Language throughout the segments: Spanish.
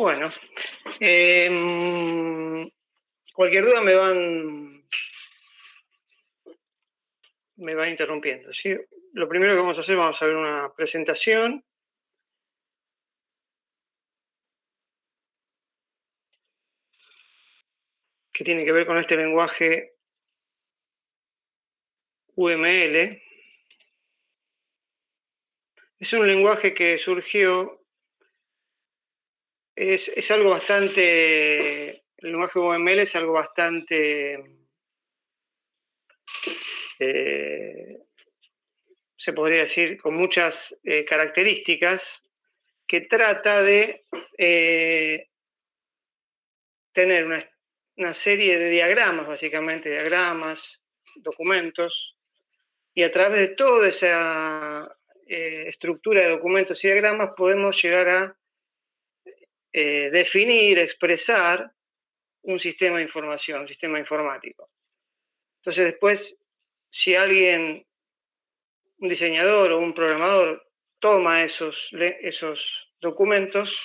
Bueno, cualquier duda me van interrumpiendo, ¿sí? Lo primero que vamos a hacer, vamos a ver una presentación. Que tiene que ver con este lenguaje UML. Es un lenguaje que surgió, es algo bastante, el lenguaje UML es algo bastante, se podría decir, con muchas características, que trata de tener una serie de diagramas, básicamente, diagramas, documentos, y a través de toda esa estructura de documentos y diagramas podemos llegar a definir, expresar un sistema de información, un sistema informático. Entonces después, si alguien, un diseñador o un programador, toma esos documentos,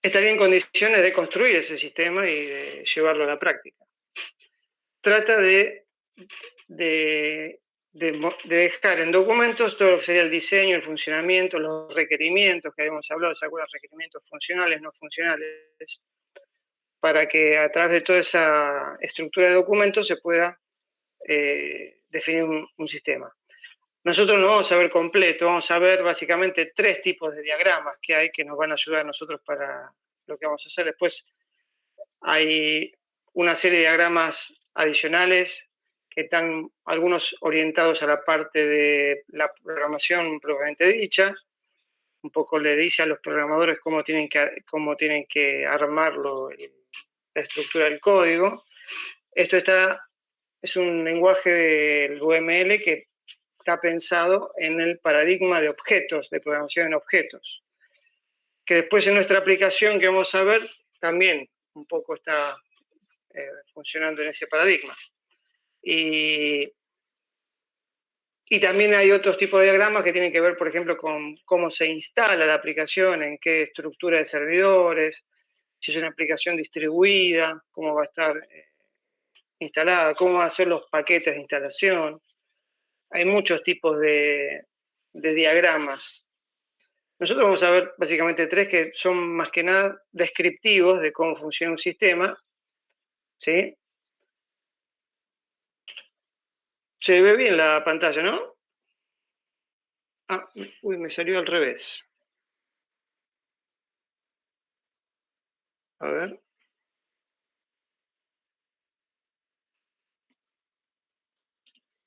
estaría en condiciones de construir ese sistema y de llevarlo a la práctica. Trata de dejar en documentos todo lo que sería el diseño, el funcionamiento, los requerimientos que habíamos hablado, ¿se acuerdan? Requerimientos funcionales, no funcionales, para que a través de toda esa estructura de documentos se pueda definir un sistema. Nosotros no vamos a ver completo, vamos a ver básicamente 3 tipos de diagramas que hay que nos van a ayudar a nosotros para lo que vamos a hacer. Después hay una serie de diagramas adicionales que están algunos orientados a la parte de la programación propiamente dicha. Un poco le dice a los programadores cómo tienen que armarlo, la estructura del código. Esto es un lenguaje del UML que está pensado en el paradigma de objetos, de programación en objetos, que después en nuestra aplicación que vamos a ver también un poco está funcionando en ese paradigma. Y también hay otros tipos de diagramas que tienen que ver, por ejemplo, con cómo se instala la aplicación, en qué estructura de servidores, si es una aplicación distribuida, cómo va a estar instalada, cómo van a ser los paquetes de instalación. Hay muchos tipos de diagramas. Nosotros vamos a ver básicamente 3 que son más que nada descriptivos de cómo funciona un sistema, ¿sí? Se ve bien la pantalla, ¿no? Ah, uy, me salió al revés. A ver.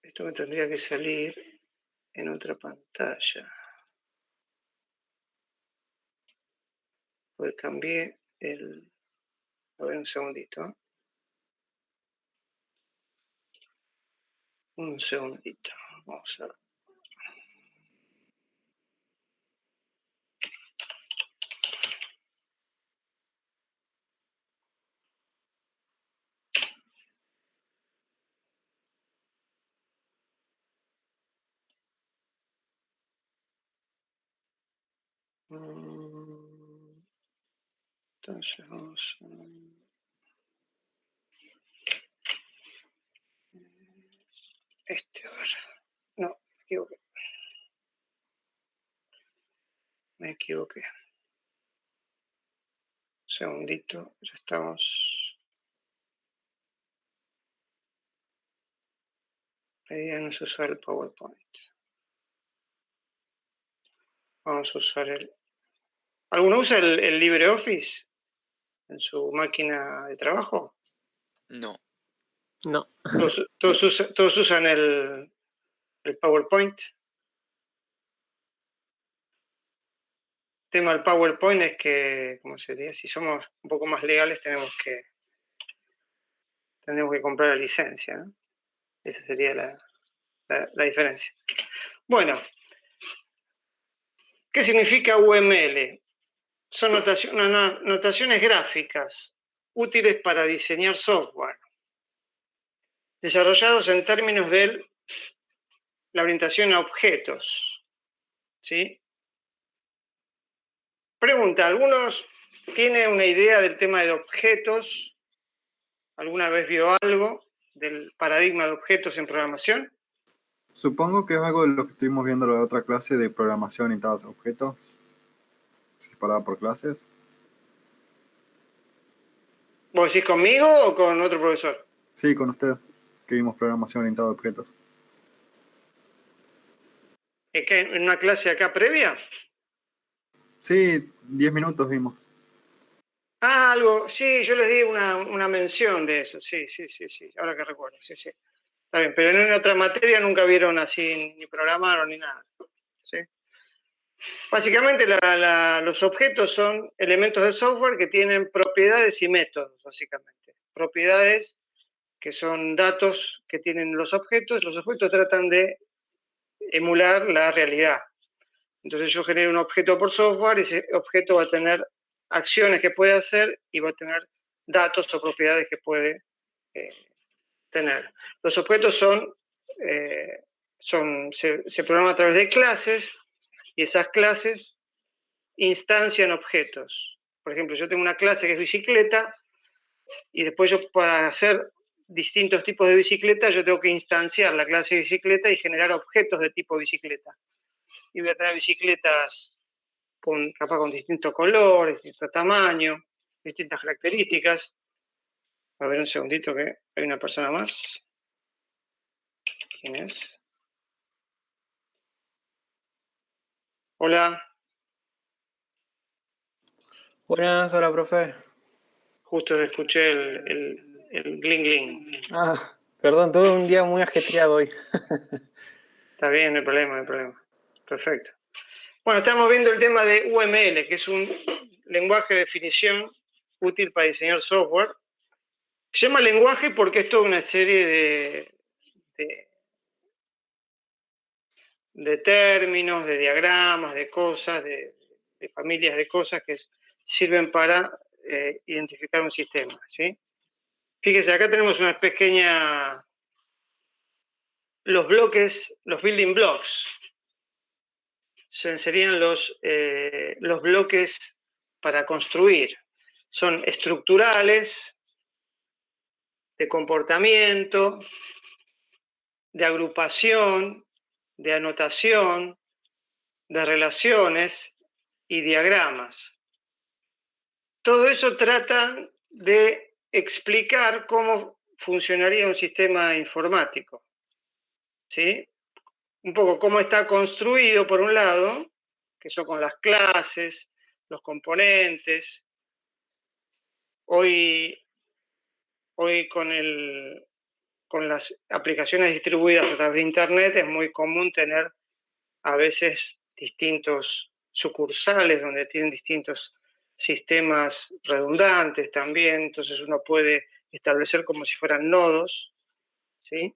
Esto me tendría que salir en otra pantalla. Pues cambié el... A ver, un segundito. Un segundito. Vamos a ver. Entonces vamos a... a ver. No, me equivoqué. Me equivoqué. Un segundito, ya estamos... Ya no se usa el PowerPoint. Vamos a usar el... ¿Alguno usa el LibreOffice en su máquina de trabajo? No. No. ¿Todos usan el PowerPoint? El tema del PowerPoint es que, como se dice, si somos un poco más legales tenemos que comprar la licencia, ¿no? Esa sería la diferencia. Bueno, ¿qué significa UML? Son notaciones gráficas útiles para diseñar software, desarrollados en términos de la orientación a objetos, ¿sí? Pregunta, algunos ¿Tiene una idea del tema de objetos? ¿Alguna vez vio algo del paradigma de objetos en programación? Supongo que es algo de lo que estuvimos viendo en la otra clase de programación orientada a objetos, separada por clases. ¿Vos decís conmigo o con otro profesor? Sí, con usted, que vimos programación orientada a objetos. ¿Es que en una clase acá previa? Sí, 10 minutos vimos. Ah, algo, sí, yo les di una mención de eso, sí, ahora que recuerdo, sí. Está bien, pero en otra materia nunca vieron así, ni programaron ni nada, ¿sí? Básicamente los objetos son elementos de software que tienen propiedades y métodos, básicamente. Propiedades que son datos que tienen los objetos tratan de emular la realidad. Entonces yo genero un objeto por software y ese objeto va a tener acciones que puede hacer y va a tener datos o propiedades que puede tener. Los objetos se programan a través de clases y esas clases instancian objetos. Por ejemplo, yo tengo una clase que es bicicleta y después yo para hacer distintos tipos de bicicleta yo tengo que instanciar la clase de bicicleta y generar objetos de tipo bicicleta. Y voy a tener bicicletas capaz con distintos colores, distintos tamaños, distintas características. A ver un segundito que hay una persona más. ¿Quién es? Hola. Buenas, hola, profe. Justo escuché el gling gling. Ah, perdón, tuve un día muy ajetreado hoy. Está bien, no hay problema. Perfecto. Bueno, estamos viendo el tema de UML, que es un lenguaje de definición útil para diseñar software. Se llama lenguaje porque es toda una serie de términos, de diagramas, de cosas, de familias de cosas que sirven para identificar un sistema, ¿sí? Fíjese, acá tenemos una pequeña... Los bloques, los building blocks, serían los bloques para construir. Son estructurales, de comportamiento, de agrupación, de anotación, de relaciones y diagramas. Todo eso trata de explicar cómo funcionaría un sistema informático, ¿sí? Un poco cómo está construido, por un lado, que son con las clases, los componentes. Hoy con las aplicaciones distribuidas a través de Internet es muy común tener a veces distintos sucursales donde tienen distintos sistemas redundantes también, entonces uno puede establecer como si fueran nodos, ¿sí?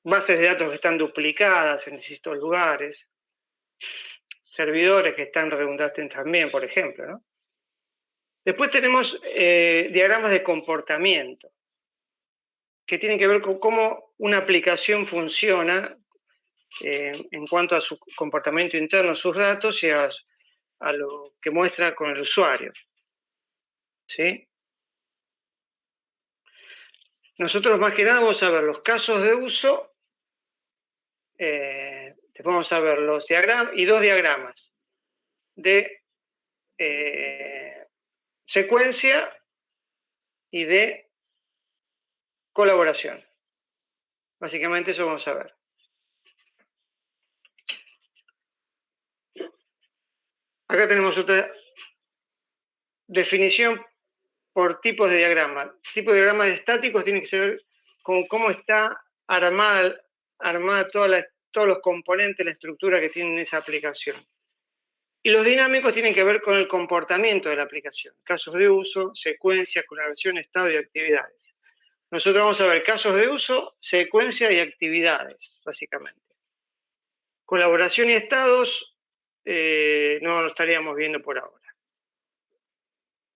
Bases de datos que están duplicadas en distintos lugares, servidores que están redundantes también, por ejemplo, ¿no? Después tenemos diagramas de comportamiento, que tienen que ver con cómo una aplicación funciona en cuanto a su comportamiento interno, sus datos y a lo que muestra con el usuario, ¿sí? Nosotros más que nada vamos a ver los casos de uso, después vamos a ver los diagramas y dos diagramas de secuencia y de colaboración. Básicamente eso vamos a ver. Acá tenemos otra definición por tipos de diagrama. Tipos de diagramas estáticos tienen que ver con cómo está armada todos los componentes, la estructura que tienen esa aplicación. Y los dinámicos tienen que ver con el comportamiento de la aplicación. Casos de uso, secuencia, colaboración, estado y actividades. Nosotros vamos a ver casos de uso, secuencia y actividades, básicamente. Colaboración y estados no lo estaríamos viendo por ahora.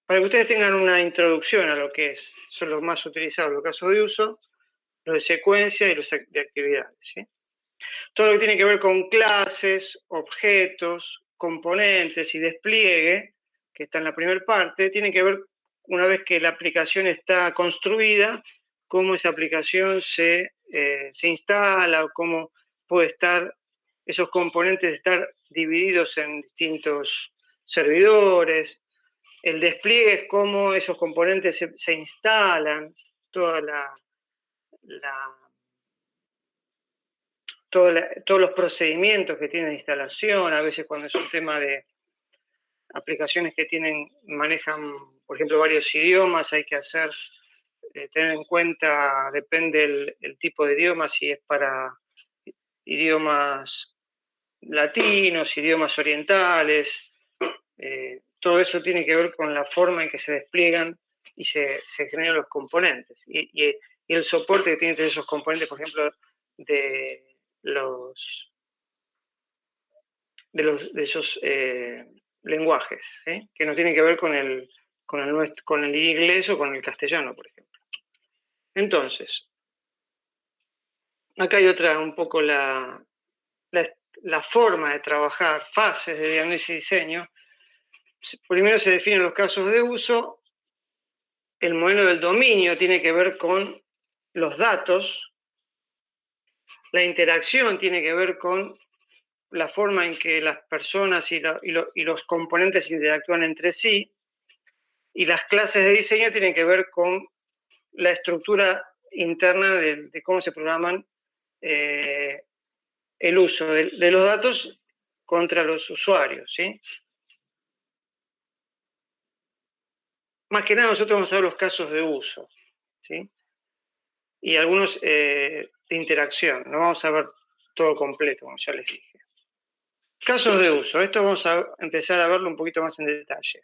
Para que ustedes tengan una introducción a lo que son los más utilizados, los casos de uso, los de secuencia y los de actividades, ¿sí? Todo lo que tiene que ver con clases, objetos, componentes y despliegue que está en la primera parte, tiene que ver, una vez que la aplicación está construida, cómo esa aplicación se instala, o cómo puede estar, esos componentes estar divididos en distintos servidores, el despliegue es cómo esos componentes se instalan, todos los procedimientos que tiene de instalación, a veces cuando es un tema de aplicaciones que manejan, por ejemplo, varios idiomas, hay que tener en cuenta, depende el tipo de idioma, si es para idiomas latinos, idiomas orientales, todo eso tiene que ver con la forma en que se despliegan y se generan los componentes. Y el soporte que tienen esos componentes, por ejemplo, de esos lenguajes, ¿sí? Que no tienen que ver con el inglés o con el castellano, por ejemplo. Entonces, acá hay un poco la forma de trabajar, fases de diagnóstico y diseño. Primero se definen los casos de uso. El modelo del dominio tiene que ver con los datos. La interacción tiene que ver con la forma en que las personas y los componentes interactúan entre sí. Y las clases de diseño tienen que ver con la estructura interna de cómo se programan el uso de los datos contra los usuarios, ¿sí? Más que nada nosotros vamos a ver los casos de uso, ¿sí? Y algunos de interacción. No vamos a ver todo completo, como ya les dije. Casos de uso. Esto vamos a empezar a verlo un poquito más en detalle.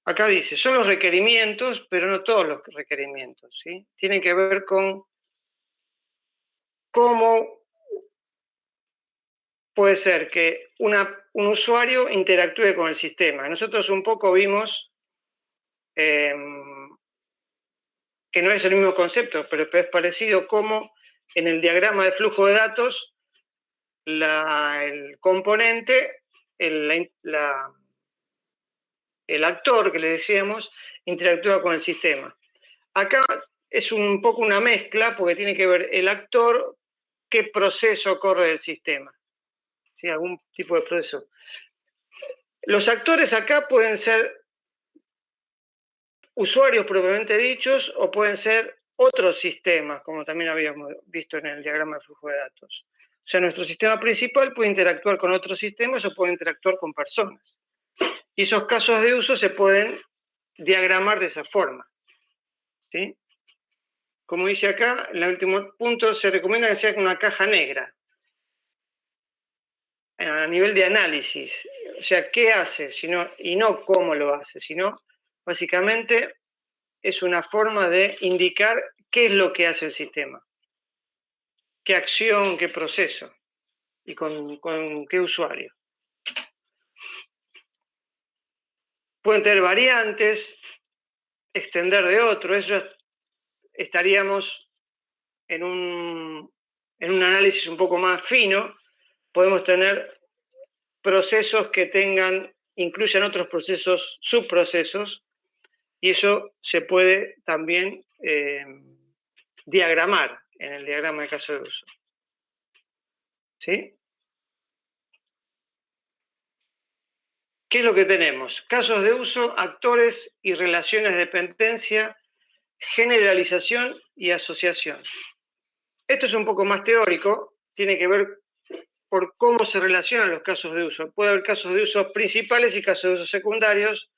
Acá dice, son los requerimientos, pero no todos los requerimientos, ¿sí? Tienen que ver con cómo puede ser que un usuario interactúe con el sistema. Nosotros un poco vimos que no es el mismo concepto, pero es parecido, como en el diagrama de flujo de datos, el componente, el actor que le decíamos, interactúa con el sistema. Acá es un poco una mezcla, porque tiene que ver el actor, qué proceso corre del sistema, ¿sí? Algún tipo de proceso. Los actores acá pueden ser usuarios propiamente dichos, o pueden ser otros sistemas, como también habíamos visto en el diagrama de flujo de datos. O sea, nuestro sistema principal puede interactuar con otros sistemas o puede interactuar con personas. Y esos casos de uso se pueden diagramar de esa forma, ¿sí? Como dice acá, en el último punto, se recomienda que sea con una caja negra, a nivel de análisis. O sea, ¿qué hace? Y no cómo lo hace, sino básicamente es una forma de indicar qué es lo que hace el sistema, qué acción, qué proceso y con qué usuario. Pueden tener variantes, extender de otro, eso estaríamos en un análisis un poco más fino. Podemos tener procesos que incluyan otros procesos, subprocesos, y eso se puede también diagramar en el diagrama de caso de uso. ¿Sí? ¿Qué es lo que tenemos? Casos de uso, actores y relaciones de dependencia, generalización y asociación. Esto es un poco más teórico, tiene que ver por cómo se relacionan los casos de uso. Puede haber casos de uso principales y casos de uso secundarios,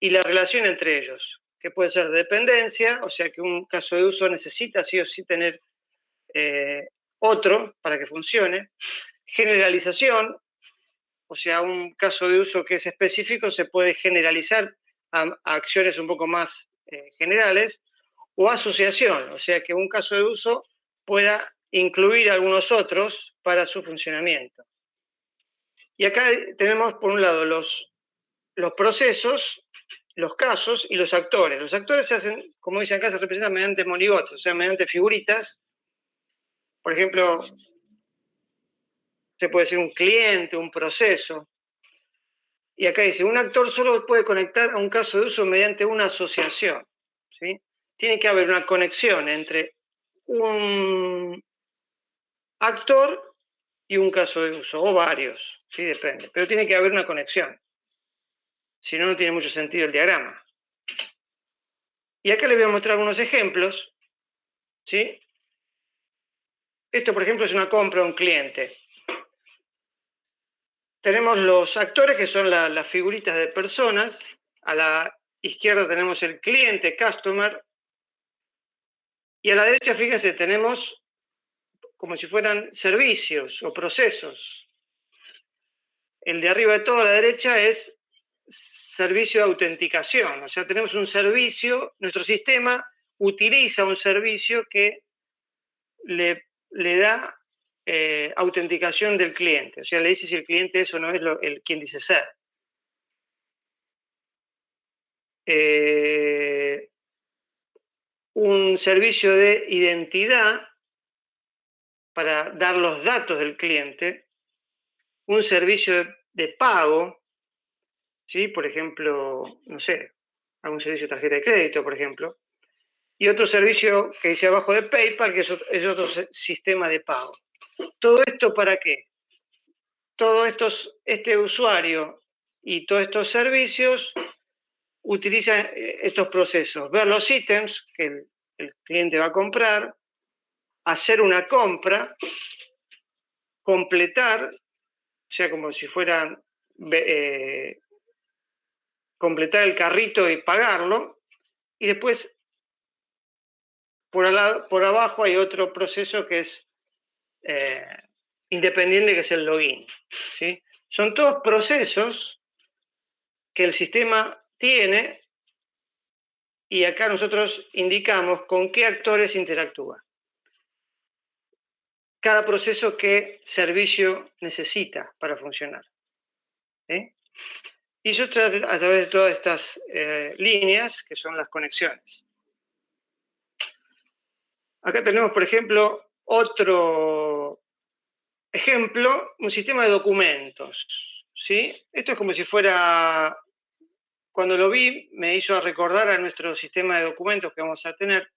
y la relación entre ellos, que puede ser de dependencia, o sea que un caso de uso necesita sí o sí tener otro para que funcione. Generalización, o sea, un caso de uso que es específico se puede generalizar a acciones un poco más generales. O asociación, o sea que un caso de uso pueda incluir algunos otros para su funcionamiento. Y acá tenemos, por un lado, los procesos, los casos y los actores. Los actores se hacen, como dicen acá, se representan mediante monigotes, o sea, mediante figuritas. Por ejemplo, se puede decir un cliente, un proceso. Y acá dice, un actor solo puede conectar a un caso de uso mediante una asociación, ¿sí? Tiene que haber una conexión entre un actor y un caso de uso, o varios, ¿sí? Depende. Pero tiene que haber una conexión. Si no, no tiene mucho sentido el diagrama. Y acá les voy a mostrar algunos ejemplos, ¿sí? Esto, por ejemplo, es una compra a un cliente. Tenemos los actores, que son las figuritas de personas. A la izquierda tenemos el cliente, customer. Y a la derecha, fíjense, tenemos como si fueran servicios o procesos. El de arriba de todo a la derecha es servicio de autenticación. O sea, tenemos un servicio, nuestro sistema utiliza un servicio que le da autenticación del cliente. O sea, le dice si el cliente es o no es quien dice ser. Un servicio de identidad para dar los datos del cliente, un servicio de pago, ¿sí? Por ejemplo, no sé, algún servicio de tarjeta de crédito, por ejemplo, y otro servicio que dice abajo de PayPal, que es otro sistema de pago. ¿Todo esto para qué? Este usuario y todos estos servicios utilizan estos procesos, ver los ítems que el cliente va a comprar, hacer una compra, completar, o sea, como si fuera completar el carrito y pagarlo, y después por abajo hay otro proceso que es independiente, que es el login, ¿sí? Son todos procesos que el sistema tiene y acá nosotros indicamos con qué actores interactúa. Cada proceso, qué servicio necesita para funcionar, ¿sí? Y eso a través de todas estas líneas, que son las conexiones. Acá tenemos, por ejemplo, otro ejemplo, un sistema de documentos, ¿sí? Esto es como si fuera, cuando lo vi, me hizo recordar a nuestro sistema de documentos que vamos a tener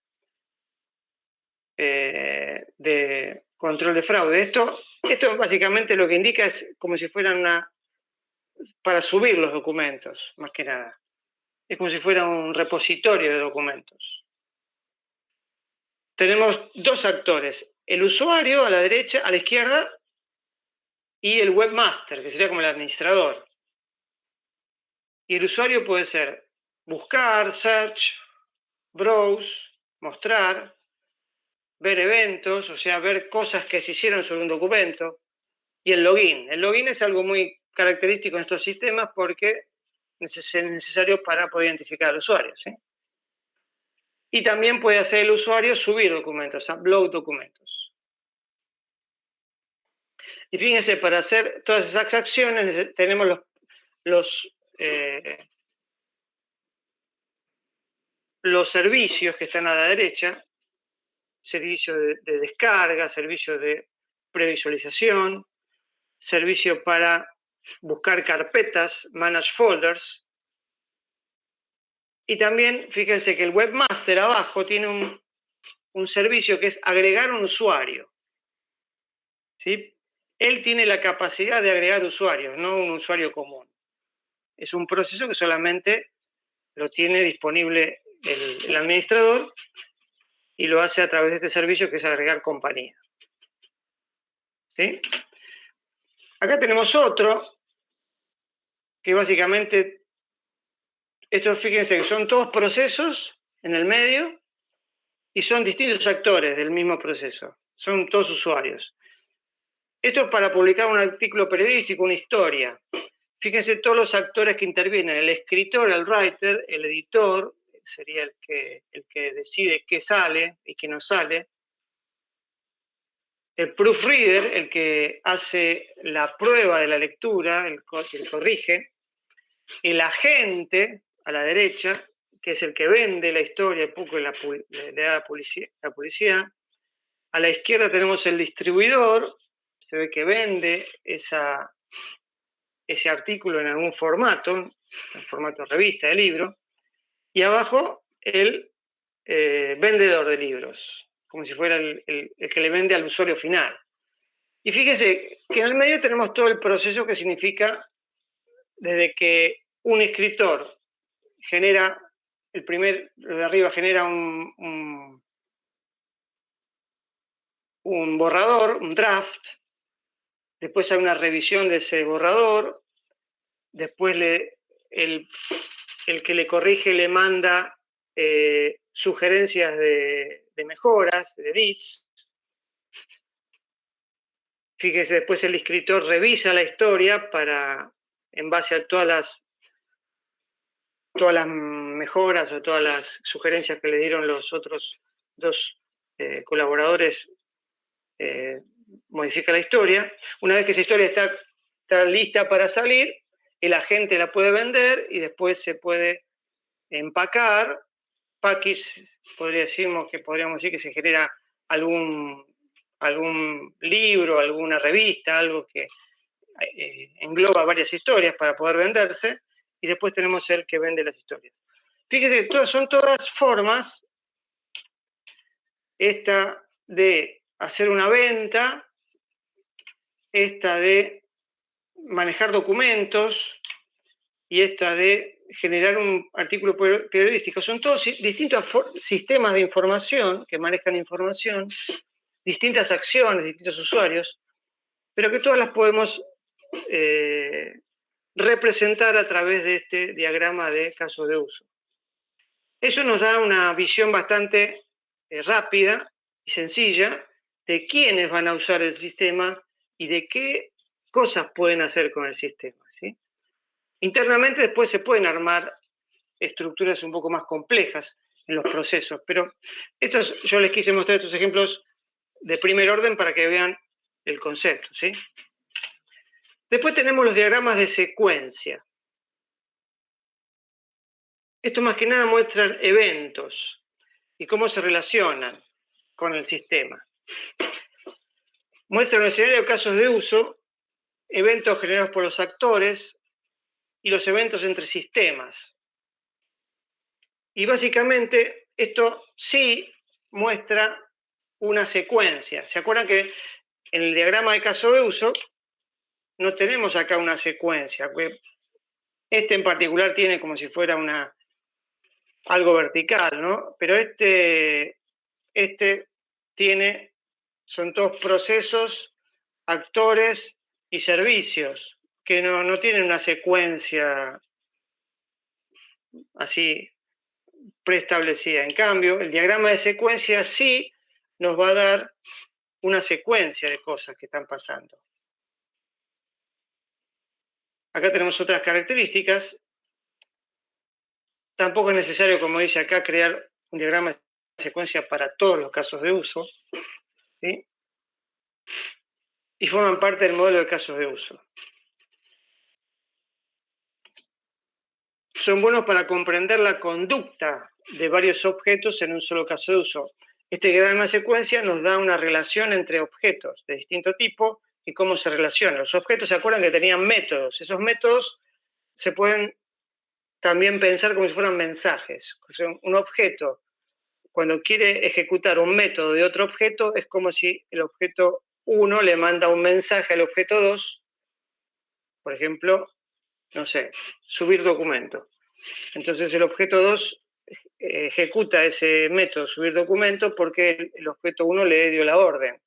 de control de fraude. Esto básicamente lo que indica es como si fueran para subir los documentos, más que nada. Es como si fuera un repositorio de documentos. Tenemos dos actores, el usuario a la derecha, a la izquierda, y el webmaster, que sería como el administrador. Y el usuario puede ser buscar, search, browse, mostrar, ver eventos, o sea, ver cosas que se hicieron sobre un documento. Y el login. El login es algo muy característico en estos sistemas porque es necesario para poder identificar al usuario, ¿sí? Y también puede hacer el usuario subir documentos, upload documentos. Y fíjense, para hacer todas esas acciones tenemos los servicios que están a la derecha, servicio de descarga, servicio de previsualización, servicio para buscar carpetas, manage folders. Y también, fíjense que el webmaster abajo tiene un servicio que es agregar un usuario, ¿sí? Él tiene la capacidad de agregar usuarios, no un usuario común. Es un proceso que solamente lo tiene disponible el administrador y lo hace a través de este servicio que es agregar compañía, ¿sí? Acá tenemos otro que básicamente, estos fíjense que son todos procesos en el medio y son distintos actores del mismo proceso, son todos usuarios. Esto es para publicar un artículo periodístico, una historia. Fíjense todos los actores que intervienen, el escritor, el writer, el editor, sería el que decide qué sale y qué no sale, el proofreader, el que hace la prueba de la lectura, el que corrige, el agente a la derecha, que es el que vende la historia, el poco le da la publicidad. A la izquierda tenemos el distribuidor, se ve que vende ese artículo en algún formato, en formato de revista, de libro, y abajo el vendedor de libros, como si fuera el que le vende al usuario final. Y fíjese que en el medio tenemos todo el proceso que significa desde que un escritor genera, lo de arriba genera un borrador, un draft, después hay una revisión de ese borrador, después el que le corrige le manda sugerencias de mejoras, de edits. Fíjese, después el escritor revisa la historia en base a todas las mejoras o todas las sugerencias que le dieron los otros dos colaboradores, modifica la historia. Una vez que esa historia está lista para salir, el agente la puede vender y después se puede empacar. Package, podríamos decir que se genera algún libro, alguna revista, algo que engloba varias historias para poder venderse, y después tenemos el que vende las historias. Fíjese que son todas formas, esta de hacer una venta, esta de manejar documentos y esta de generar un artículo periodístico. Son todos distintos sistemas de información que manejan información, distintas acciones, distintos usuarios, pero que todas las podemos representar a través de este diagrama de casos de uso. Eso nos da una visión bastante rápida y sencilla de quiénes van a usar el sistema y de qué cosas pueden hacer con el sistema, ¿sí? Internamente después se pueden armar estructuras un poco más complejas en los procesos, pero yo les quise mostrar estos ejemplos de primer orden para que vean el concepto, ¿sí? Después tenemos los diagramas de secuencia. Esto más que nada muestra eventos y cómo se relacionan con el sistema. Muestra un escenario de casos de uso, eventos generados por los actores y los eventos entre sistemas. Y básicamente esto sí muestra una secuencia. ¿Se acuerdan que en el diagrama de caso de uso no tenemos acá una secuencia? Este en particular tiene como si fuera algo vertical, ¿no? Pero este son todos procesos, actores y servicios que no tienen una secuencia así preestablecida. En cambio, el diagrama de secuencia sí nos va a dar una secuencia de cosas que están pasando. Acá tenemos otras características. Tampoco es necesario, como dice acá, crear un diagrama de secuencia para todos los casos de uso, ¿sí? Y forman parte del modelo de casos de uso. Son buenos para comprender la conducta de varios objetos en un solo caso de uso. Este diagrama de secuencia nos da una relación entre objetos de distinto tipo y cómo se relacionan. Los objetos, ¿se acuerdan que tenían métodos? Esos métodos se pueden también pensar como si fueran mensajes. O sea, un objeto, cuando quiere ejecutar un método de otro objeto, es como si el objeto 1 le manda un mensaje al objeto 2, por ejemplo, no sé, subir documento. Entonces el objeto 2 ejecuta ese método, subir documento, porque el objeto 1 le dio la orden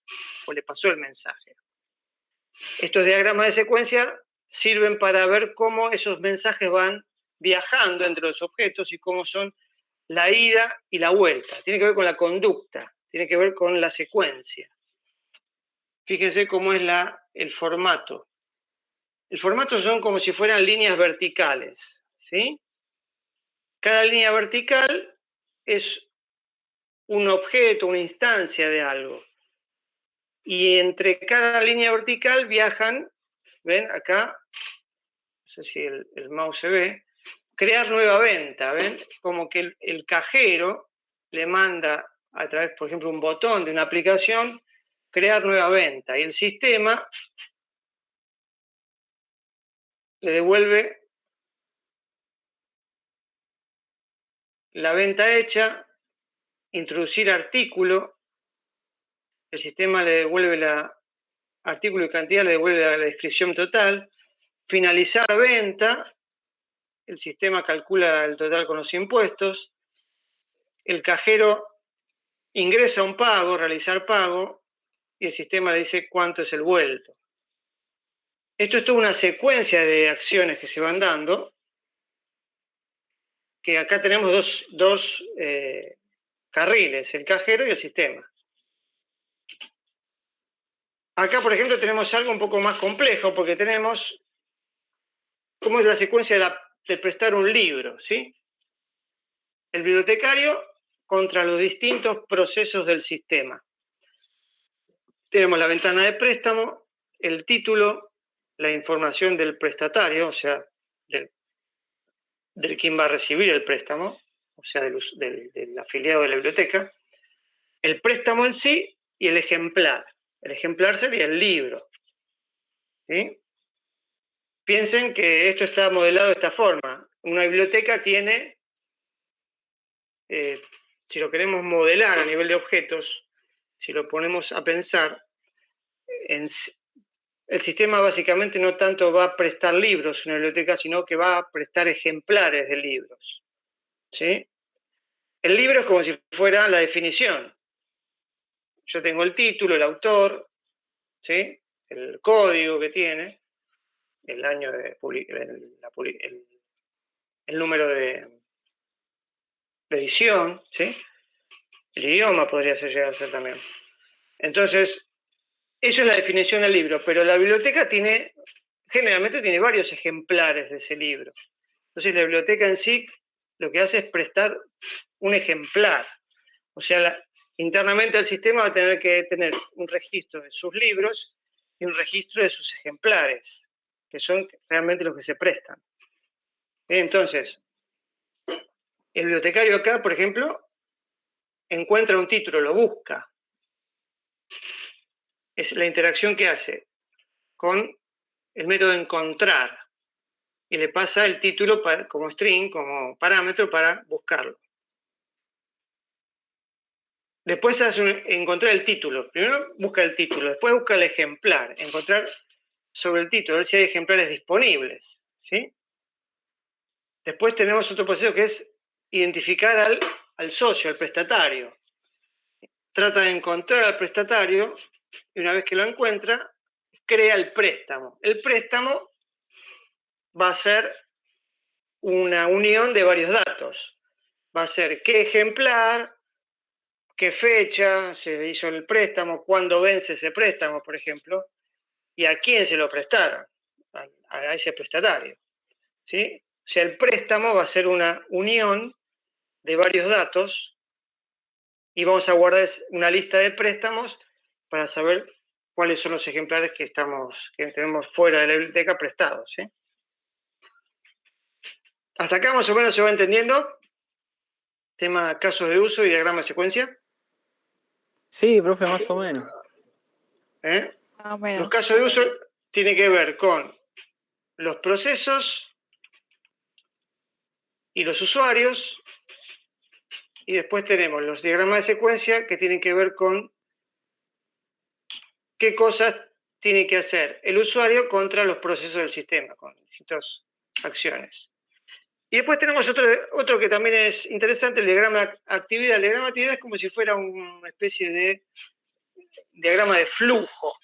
o le pasó el mensaje. Estos diagramas de secuencia sirven para ver cómo esos mensajes van viajando entre los objetos y cómo son la ida y la vuelta. Tiene que ver con la conducta, tiene que ver con la secuencia. Fíjense cómo es el formato. El formato son como si fueran líneas verticales, ¿sí? Cada línea vertical es un objeto, una instancia de algo. Y entre cada línea vertical viajan, ¿ven? Acá, no sé si el mouse se ve, crear nueva venta, ¿ven? Como que el cajero le manda a través, por ejemplo, un botón de una aplicación, crear nueva venta. Y el sistema le devuelve la venta hecha, introducir artículo, el sistema le devuelve la artículo y cantidad, le devuelve la descripción total, finalizar venta, el sistema calcula el total con los impuestos, el cajero ingresa un pago, realizar pago, y el sistema le dice cuánto es el vuelto. Esto es toda una secuencia de acciones que se van dando, que acá tenemos dos carriles, el cajero y el sistema. Acá, por ejemplo, tenemos algo un poco más complejo, porque tenemos cómo es la secuencia de prestar un libro, ¿sí? El bibliotecario contra los distintos procesos del sistema. Tenemos la ventana de préstamo, el título, la información del prestatario, o sea, del quien va a recibir el préstamo, o sea, del afiliado de la biblioteca, el préstamo en sí y el ejemplar. El ejemplar sería el libro. ¿Sí? Piensen que esto está modelado de esta forma. Una biblioteca tiene, si lo queremos modelar a nivel de objetos, si lo ponemos a pensar, el sistema básicamente no tanto va a prestar libros en una biblioteca, sino que va a prestar ejemplares de libros. ¿Sí? El libro es como si fuera la definición. Yo tengo el título, el autor, ¿sí? El código que tiene, el año de el número de edición, ¿sí? El idioma podría llegar a ser también. Entonces, eso es la definición del libro, pero la biblioteca generalmente tiene varios ejemplares de ese libro. Entonces, la biblioteca en sí lo que hace es prestar un ejemplar. O sea, internamente el sistema va a tener que tener un registro de sus libros y un registro de sus ejemplares, que son realmente los que se prestan. Entonces, el bibliotecario acá, por ejemplo, encuentra un título, lo busca. Es la interacción que hace con el método de encontrar y le pasa el título como string, como parámetro para buscarlo. Después encontrar el título. Primero busca el título, después busca el ejemplar, encontrar sobre el título, ver si hay ejemplares disponibles. ¿Sí? Después tenemos otro proceso que es identificar al socio, al prestatario. Trata de encontrar al prestatario y una vez que lo encuentra, crea el préstamo. El préstamo va a ser una unión de varios datos. Va a ser qué ejemplar, qué fecha se hizo el préstamo, cuándo vence ese préstamo, por ejemplo, y a quién se lo prestaron, a ese prestatario. ¿Sí? O sea, el préstamo va a ser una unión de varios datos y vamos a guardar una lista de préstamos para saber cuáles son los ejemplares que tenemos fuera de la biblioteca prestados. ¿Sí? Hasta acá más o menos se va entendiendo. Tema casos de uso y diagrama de secuencia. Sí, profe, más o menos. Los casos de uso tienen que ver con los procesos y los usuarios, y después tenemos los diagramas de secuencia que tienen que ver con qué cosas tiene que hacer el usuario contra los procesos del sistema, con distintas acciones. Y después tenemos otro que también es interesante, el diagrama de actividad. El diagrama de actividad es como si fuera una especie de diagrama de flujo.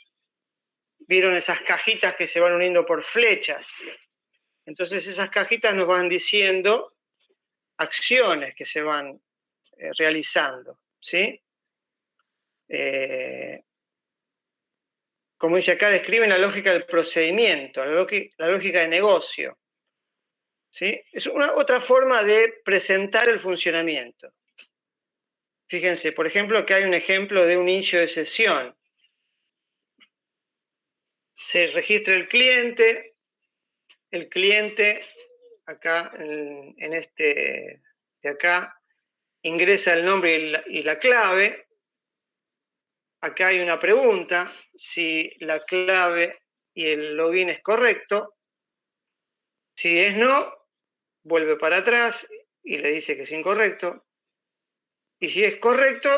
¿Vieron esas cajitas que se van uniendo por flechas? Entonces esas cajitas nos van diciendo acciones que se van realizando, ¿sí? Como dice acá, describen la lógica del procedimiento, la lógica de negocio. ¿Sí? Es otra forma de presentar el funcionamiento. Fíjense, por ejemplo, que hay un ejemplo de un inicio de sesión. Se registra el cliente acá en este de acá ingresa el nombre y la clave. Acá hay una pregunta, si la clave y el login es correcto. Si es no, vuelve para atrás y le dice que es incorrecto. Y si es correcto,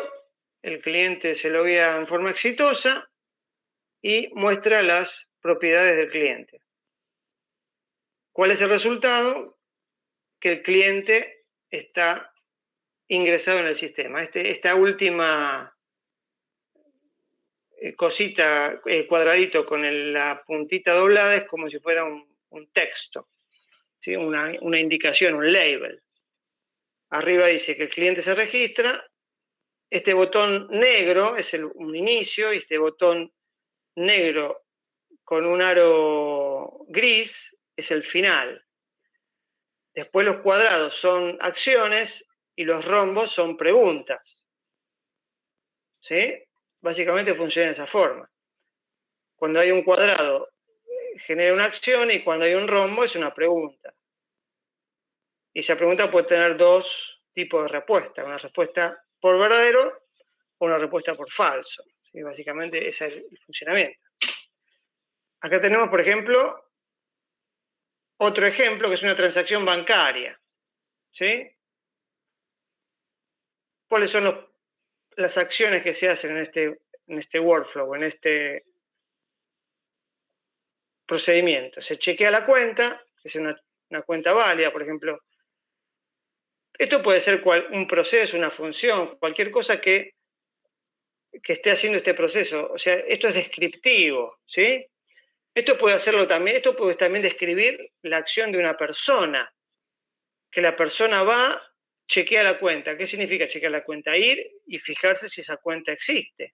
el cliente se loguea en forma exitosa y muestra las propiedades del cliente. ¿Cuál es el resultado? Que el cliente está ingresado en el sistema. Esta última cosita, cuadradito con la puntita doblada, es como si fuera un texto, ¿sí? Una indicación, un label. Arriba dice que el cliente se registra. Este botón negro es un inicio y este botón negro con un aro gris es el final. Después los cuadrados son acciones y los rombos son preguntas. ¿Sí? Básicamente funciona de esa forma. Cuando hay un cuadrado genera una acción y cuando hay un rombo es una pregunta. Y esa pregunta puede tener dos tipos de respuesta. Una respuesta por verdadero o una respuesta por falso. ¿Sí? Básicamente ese es el funcionamiento. Acá tenemos, por ejemplo, otro ejemplo que es una transacción bancaria. ¿Sí? ¿Cuáles son las acciones que se hacen en este workflow, en este procedimiento? Se chequea la cuenta, que es una cuenta válida, por ejemplo. Esto puede ser un proceso, una función, cualquier cosa que esté haciendo este proceso. O sea, esto es descriptivo, ¿sí? Esto puede también describir la acción de una persona, que la persona va, chequea la cuenta. ¿Qué significa chequear la cuenta? Ir y fijarse si esa cuenta existe,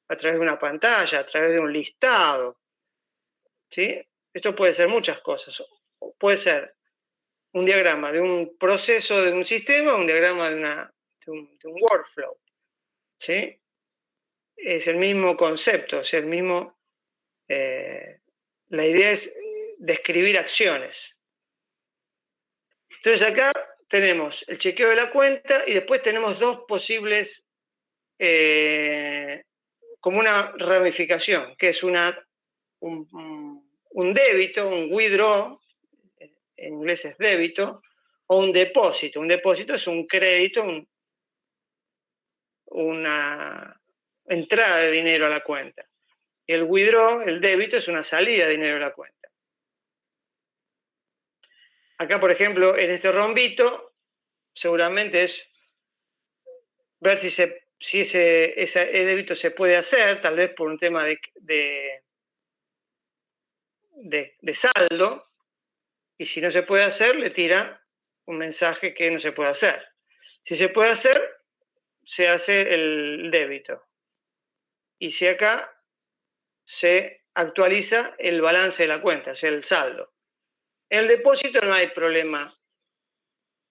a través de una pantalla, a través de un listado, ¿sí? Esto puede ser muchas cosas. Puede ser un diagrama de un proceso de un sistema, un diagrama de un workflow, ¿sí? Es el mismo concepto, es el mismo... la idea es describir acciones. Entonces acá tenemos el chequeo de la cuenta y después tenemos dos posibles, como una ramificación, que es un débito, un withdraw, en inglés es débito, o un depósito. Un depósito es un crédito, una entrada de dinero a la cuenta. Y el withdraw, el débito, es una salida de dinero a la cuenta. Acá, por ejemplo, en este rombito, seguramente es ver si ese débito se puede hacer, tal vez por un tema de saldo, y si no se puede hacer, le tira un mensaje que no se puede hacer. Si se puede hacer, se hace el débito. Y si acá se actualiza el balance de la cuenta, o sea, el saldo. En el depósito no hay problema.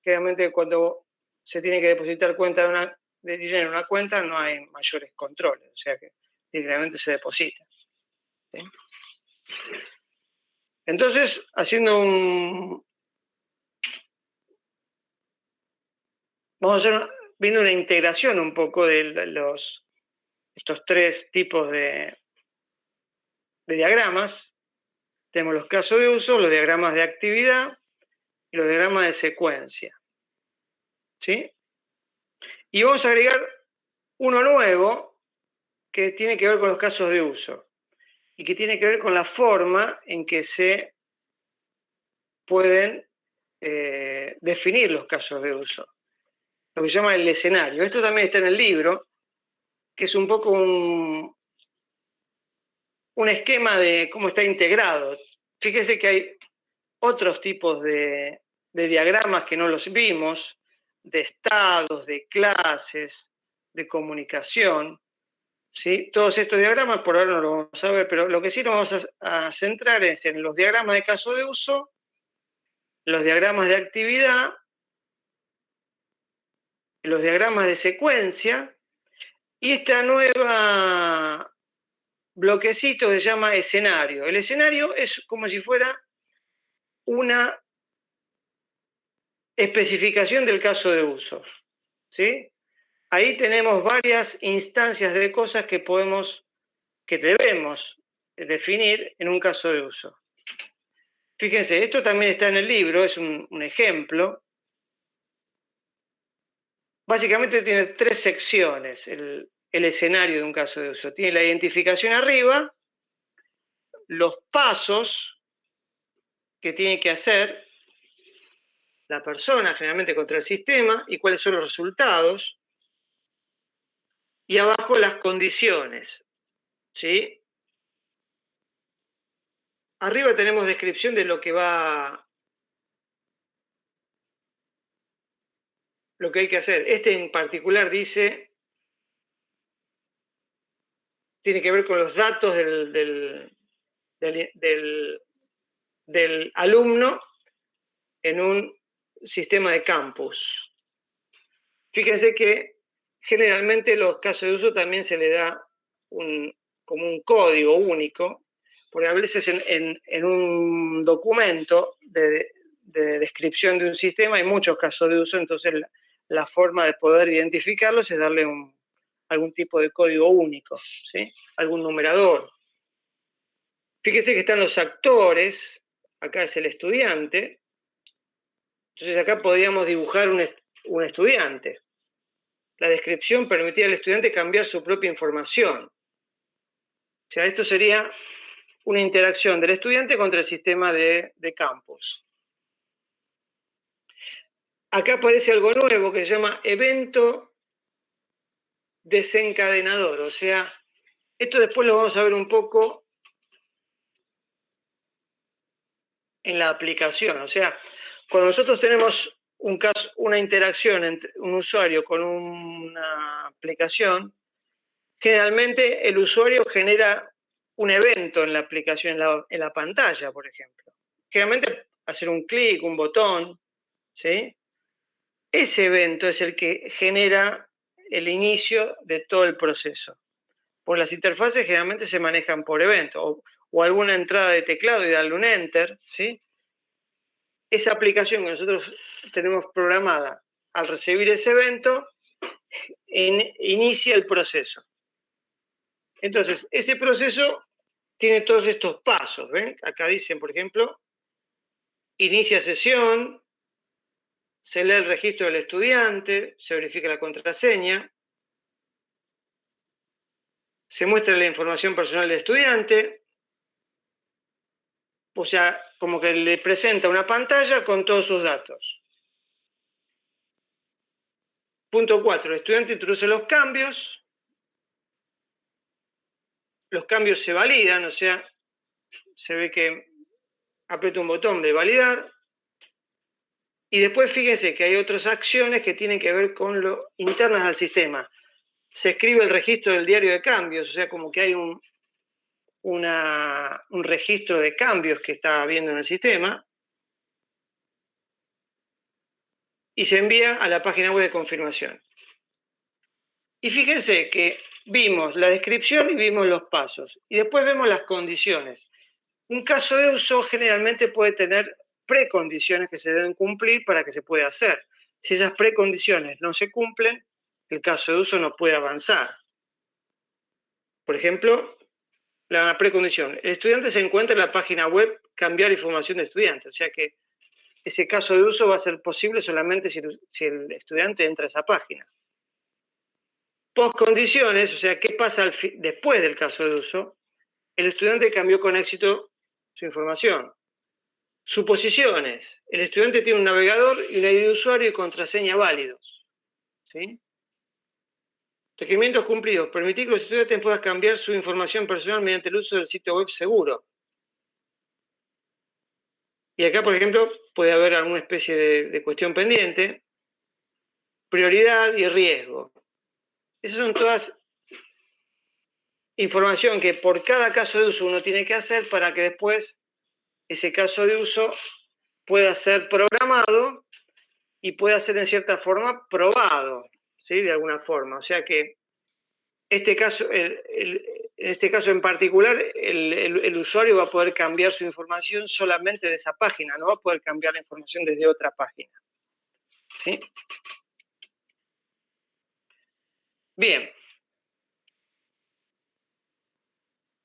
Claramente cuando se tiene que depositar de dinero en una cuenta no hay mayores controles, o sea que directamente se deposita. ¿Sí? Entonces, vamos a viendo una integración un poco de estos tres tipos de diagramas. Tenemos los casos de uso, los diagramas de actividad y los diagramas de secuencia. ¿Sí? Y vamos a agregar uno nuevo que tiene que ver con los casos de uso y que tiene que ver con la forma en que se pueden definir los casos de uso, lo que se llama el escenario. Esto también está en el libro, que es un poco un esquema de cómo está integrado. Fíjese que hay otros tipos de diagramas que no los vimos, de estados, de clases, de comunicación. ¿Sí? Todos estos diagramas por ahora no lo vamos a ver, pero lo que sí nos vamos a centrar es en los diagramas de caso de uso, los diagramas de actividad, los diagramas de secuencia, y esta nueva bloquecito se llama escenario. El escenario es como si fuera una especificación del caso de uso. ¿Sí? Ahí tenemos varias instancias de cosas que debemos definir en un caso de uso. Fíjense, esto también está en el libro, es un ejemplo. Básicamente tiene 3 secciones el escenario de un caso de uso. Tiene la identificación arriba, los pasos que tiene que hacer la persona, generalmente contra el sistema, y cuáles son los resultados. Y abajo las condiciones, ¿sí? Arriba tenemos descripción de lo que hay que hacer. Este en particular dice, tiene que ver con los datos del alumno en un sistema de campus. Fíjense que generalmente los casos de uso también se le da como un código único, porque a veces en un documento de descripción de un sistema hay muchos casos de uso, entonces la forma de poder identificarlos es darle algún tipo de código único, ¿sí? Algún numerador. Fíjense que están los actores, acá es el estudiante, entonces acá podríamos dibujar un estudiante. La descripción permitía al estudiante cambiar su propia información. O sea, esto sería una interacción del estudiante contra el sistema de campus. Acá aparece algo nuevo que se llama evento desencadenador. O sea, esto después lo vamos a ver un poco en la aplicación. O sea, cuando nosotros tenemos una interacción entre un usuario con una aplicación, generalmente el usuario genera un evento en la aplicación, en la pantalla, por ejemplo. Generalmente hacer un clic, un botón, ¿sí? Ese evento es el que genera el inicio de todo el proceso. Pues las interfaces generalmente se manejan por evento, o alguna entrada de teclado y darle un enter, ¿sí? Esa aplicación que nosotros tenemos programada, al recibir ese evento, inicia el proceso. Entonces, ese proceso tiene todos estos pasos, ¿ven? Acá dicen, por ejemplo, inicia sesión, se lee el registro del estudiante, se verifica la contraseña, se muestra la información personal del estudiante, o sea, como que le presenta una pantalla con todos sus datos. Punto 4, el estudiante introduce los cambios se validan, o sea, se ve que aprieta un botón de validar, y después fíjense que hay otras acciones que tienen que ver con lo internas al sistema. Se escribe el registro del diario de cambios, o sea, como que hay un registro de cambios que está habiendo en el sistema, y se envía a la página web de confirmación. Y fíjense que vimos la descripción y vimos los pasos, y después vemos las condiciones. Un caso de uso generalmente puede tener precondiciones que se deben cumplir para que se pueda hacer. Si esas precondiciones no se cumplen, el caso de uso no puede avanzar. Por ejemplo, la precondición, el estudiante se encuentra en la página web cambiar información de estudiante, o sea que ese caso de uso va a ser posible solamente si el estudiante entra a esa página. Postcondiciones, o sea, ¿qué pasa después del caso de uso? El estudiante cambió con éxito su información. Suposiciones. El estudiante tiene un navegador y un ID de usuario y contraseña válidos. ¿Sí? Requerimientos cumplidos. Permitir que los estudiantes puedan cambiar su información personal mediante el uso del sitio web seguro. Y acá, por ejemplo, puede haber alguna especie de cuestión pendiente. Prioridad y riesgo. Esas son todas información que por cada caso de uso uno tiene que hacer para que después ese caso de uso pueda ser programado y pueda ser en cierta forma probado, ¿sí? De alguna forma. O sea que este caso, en este caso en particular, el usuario va a poder cambiar su información solamente de esa página, no va a poder cambiar la información desde otra página. ¿Sí? Bien.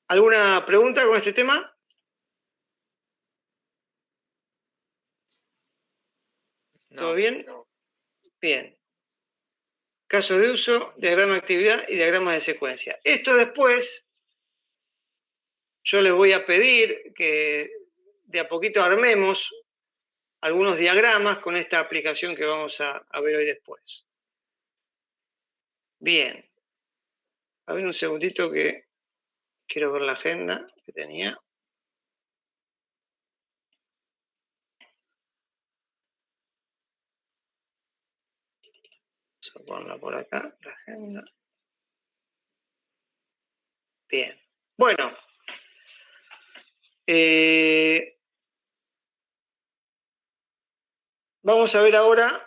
¿Alguna pregunta con este tema? ¿Todo No. bien? Bien. Casos de uso, diagrama de actividad y diagrama de secuencia. Esto después yo les voy a pedir que de a poquito armemos algunos diagramas con esta aplicación que vamos a ver hoy después. Bien. A ver un segundito que quiero ver la agenda que tenía. Vamos a ponerla por acá, la agenda. Bien. Bueno. Vamos a ver ahora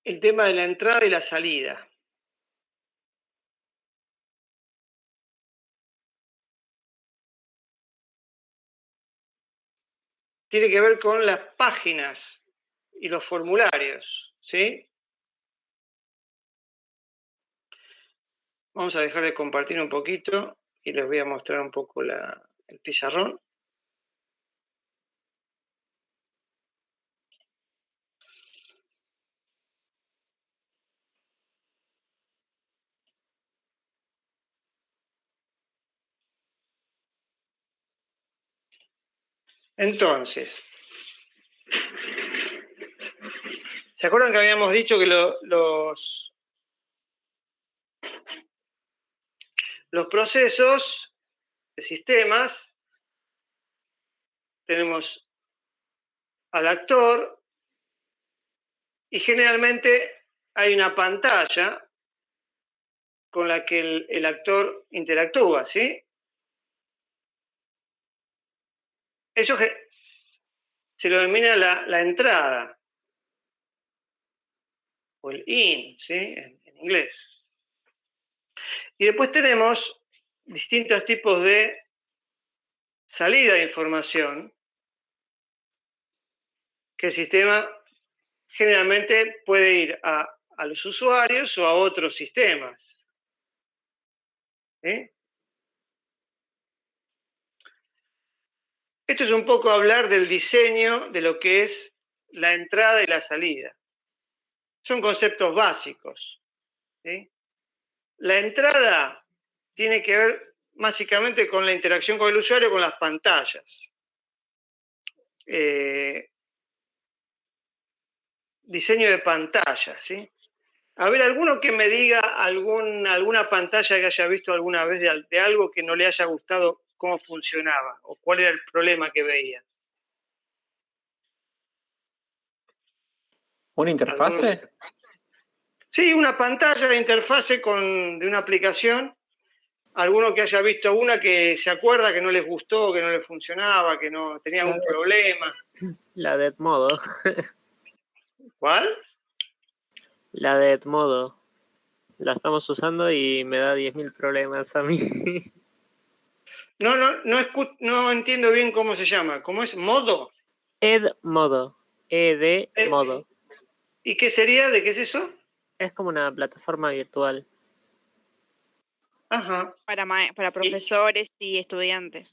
el tema de la entrada y la salida. Tiene que ver con las páginas y los formularios, ¿sí? Vamos a dejar de compartir un poquito y les voy a mostrar un poco el pizarrón. Entonces, ¿se acuerdan que habíamos dicho que los procesos de sistemas, tenemos al actor y generalmente hay una pantalla con la que el actor interactúa, ¿sí? Eso se lo denomina la entrada, o el in, ¿sí? En inglés. Y después tenemos distintos tipos de salida de información que el sistema generalmente puede ir a los usuarios o a otros sistemas. ¿Sí? Esto es un poco hablar del diseño de lo que es la entrada y la salida. Son conceptos básicos. ¿Sí? La entrada tiene que ver básicamente con la interacción con el usuario, con las pantallas. Diseño de pantallas, ¿sí? A ver, alguno que me diga alguna pantalla que haya visto alguna vez de algo que no le haya gustado cómo funcionaba o cuál era el problema que veía. ¿Una interfase? Sí, una pantalla de interfase de una aplicación. Alguno que haya visto una que se acuerda que no les gustó, que no les funcionaba, que no tenía algún problema. La de Edmodo. ¿Cuál? La de Edmodo. La estamos usando y me da 10.000 problemas a mí. No entiendo bien cómo se llama. ¿Cómo es? ¿Modo? Edmodo. Modo. ¿Y qué sería? ¿De qué es eso? Es como una plataforma virtual. Ajá. Para profesores y estudiantes.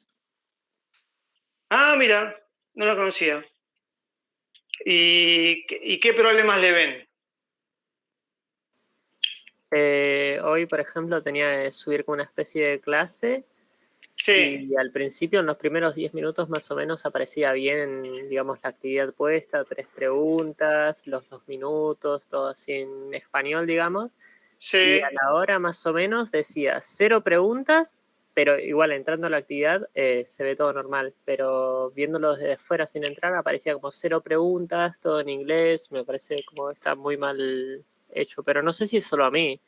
Ah, mira, no lo conocía. ¿Y qué problemas le ven? Hoy, por ejemplo, tenía que subir con una especie de clase. Sí. Y al principio, en los primeros 10 minutos más o menos, aparecía bien, digamos, la actividad puesta, 3 preguntas, los 2 minutos, todo así en español, digamos. Sí. Y a la hora más o menos decía 0 preguntas, pero igual entrando a la actividad se ve todo normal, pero viéndolo desde fuera sin entrar aparecía como 0 preguntas, todo en inglés, me parece como está muy mal hecho, pero no sé si es solo a mí.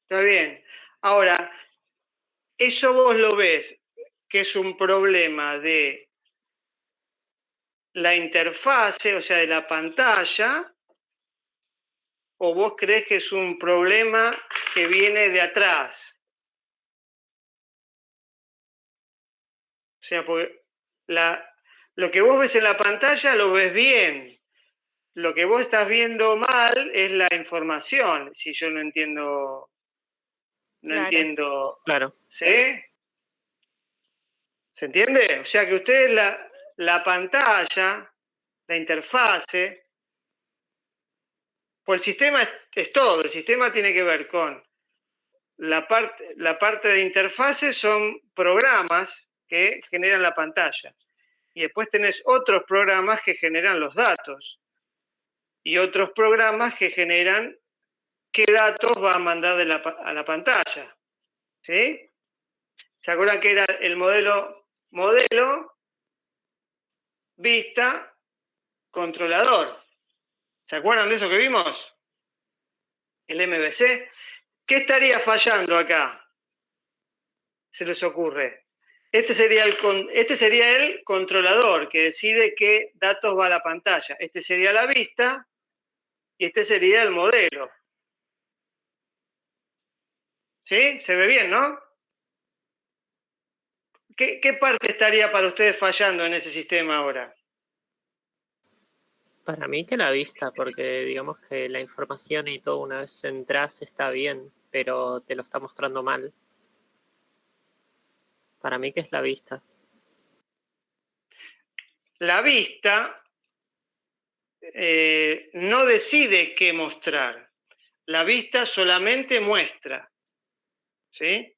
Está bien. Ahora, eso vos lo ves que es un problema de la interfase, o sea, de la pantalla, o vos crees que es un problema que viene de atrás. O sea, porque lo que vos ves en la pantalla lo ves bien. Lo que vos estás viendo mal es la información, si yo no entiendo. Claro. Entiendo. Claro. ¿Sí? ¿Se entiende? O sea que ustedes la pantalla la interfase. Pues el sistema es todo, el sistema tiene que ver con la parte de interfase, son programas que generan la pantalla. Y después tenés otros programas que generan los datos. Y otros programas que generan qué datos va a mandar a la pantalla. ¿Sí? ¿Se acuerdan que era el modelo, vista, controlador? ¿Se acuerdan de eso que vimos? El MVC. ¿Qué estaría fallando acá? ¿Se les ocurre? Este sería el controlador que decide qué datos va a la pantalla. Este sería la vista y este sería el modelo. ¿Sí? ¿Se ve bien, no? ¿Qué parte estaría para ustedes fallando en ese sistema ahora? Para mí que la vista, porque digamos que la información y todo una vez entras está bien, pero te lo está mostrando mal. Para mí que es la vista. La vista no decide qué mostrar. La vista solamente muestra. ¿Sí?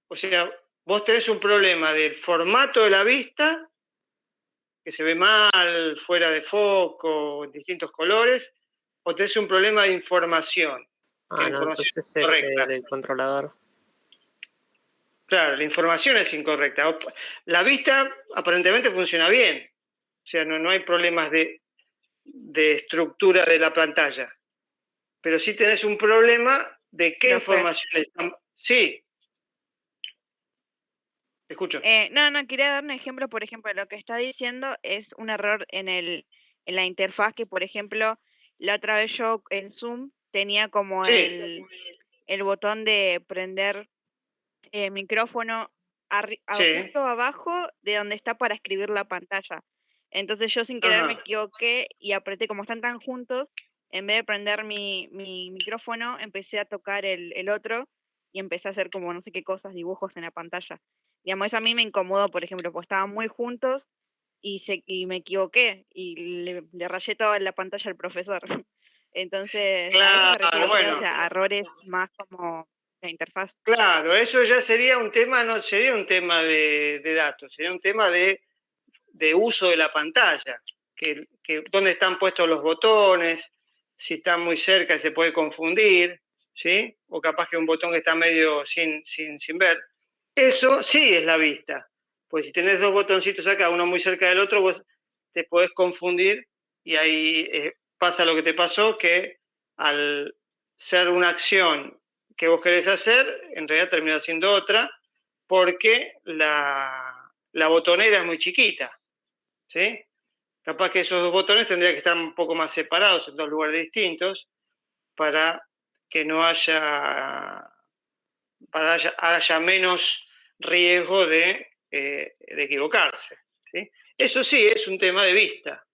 O sea, vos tenés un problema del formato de la vista, que se ve mal, fuera de foco, distintos colores, o tenés un problema de información. Ah, no, entonces es del controlador. Claro, la información es incorrecta. La vista aparentemente funciona bien. O sea, no hay problemas de estructura de la pantalla. Pero sí tenés un problema de qué información están. Sí. Escucho. No, quería dar un ejemplo. Por ejemplo, lo que está diciendo es un error en la interfaz, que por ejemplo, la otra vez yo en Zoom tenía como Sí. el botón de prender micrófono justo abajo de donde está para escribir la pantalla. Entonces yo sin querer me equivoqué y apreté, como están tan juntos, en vez de prender mi micrófono, empecé a tocar el otro y empecé a hacer como no sé qué cosas, dibujos en la pantalla. Digamos, eso a mí me incomodó, por ejemplo, porque estaban muy juntos y me equivoqué y le rayé toda la pantalla al profesor. Entonces, a eso me refiero, bueno. o sea, a errores más como la interfaz. Claro, eso ya sería un tema, no sería un tema de datos, sería un tema de uso de la pantalla, que dónde están puestos los botones, si están muy cerca se puede confundir, ¿sí? O capaz que un botón que está medio sin ver. Eso sí es la vista, pues si tenés dos botoncitos acá, uno muy cerca del otro, vos te podés confundir y ahí pasa lo que te pasó, que al ser una acción que vos querés hacer, en realidad termina siendo otra, porque la botonera es muy chiquita, ¿sí? Capaz que esos dos botones tendrían que estar un poco más separados en dos lugares distintos para que no haya menos riesgo de equivocarse, ¿sí? Eso sí es un tema de vista,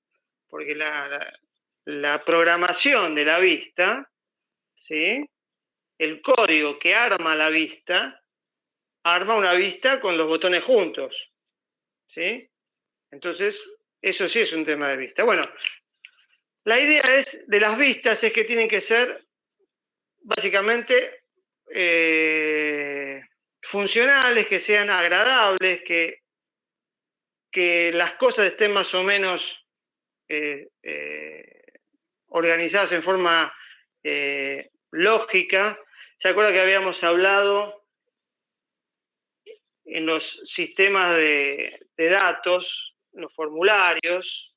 porque la programación de la vista, ¿sí? El código que arma la vista, arma una vista con los botones juntos, ¿sí? Entonces, eso sí es un tema de vista. Bueno, la idea de las vistas es que tienen que ser básicamente funcionales, que sean agradables, que las cosas estén más o menos organizadas en forma lógica. ¿Se acuerda que habíamos hablado en los sistemas de datos, los formularios?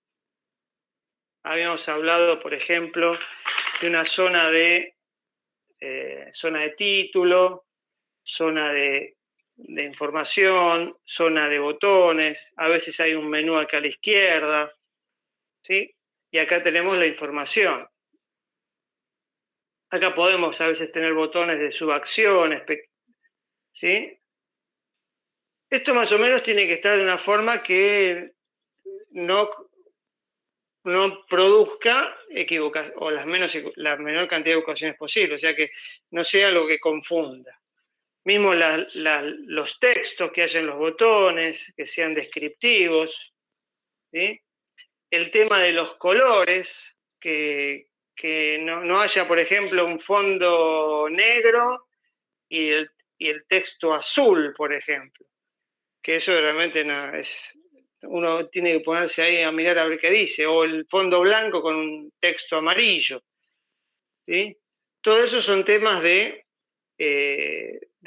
Habíamos hablado, por ejemplo, de una zona de título, zona de información, zona de botones, a veces hay un menú acá a la izquierda, ¿sí? Y acá tenemos la información. Acá podemos a veces tener botones de subacciones, ¿sí? Esto más o menos tiene que estar de una forma que no produzca equivocaciones, o la menor cantidad de equivocaciones posible, o sea que no sea algo que confunda. Mismo los textos que haya en los botones, que sean descriptivos, ¿sí? el tema de los colores, que no haya, por ejemplo, un fondo negro y el texto azul, por ejemplo. Que eso realmente no, uno tiene que ponerse ahí a mirar a ver qué dice, o el fondo blanco con un texto amarillo. ¿Sí? Todo eso son temas de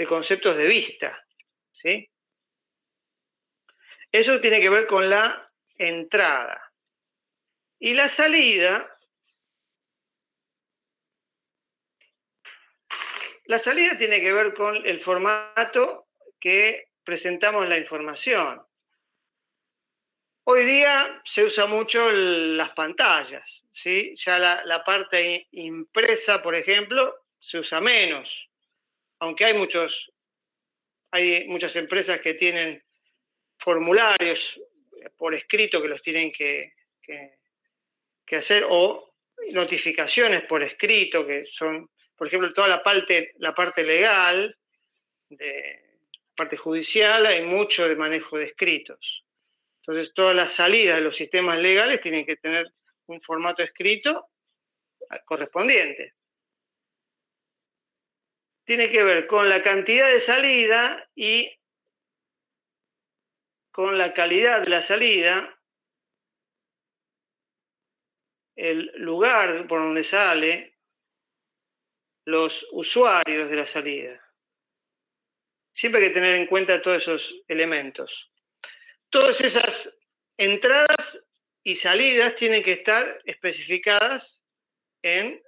conceptos de vista. ¿Sí? Eso tiene que ver con la entrada. Y la salida tiene que ver con el formato que presentamos la información. Hoy día se usa mucho las pantallas, ¿sí? Ya la parte impresa, por ejemplo, se usa menos, aunque hay muchas empresas que tienen formularios por escrito que los tienen que hacer, o notificaciones por escrito, que son, por ejemplo, toda la parte legal, de parte judicial, hay mucho de manejo de escritos. Entonces, todas las salidas de los sistemas legales tienen que tener un formato escrito correspondiente. Tiene que ver con la cantidad de salida y con la calidad de la salida, el lugar por donde sale, los usuarios de la salida. Siempre hay que tener en cuenta todos esos elementos. Todas esas entradas y salidas tienen que estar especificadas en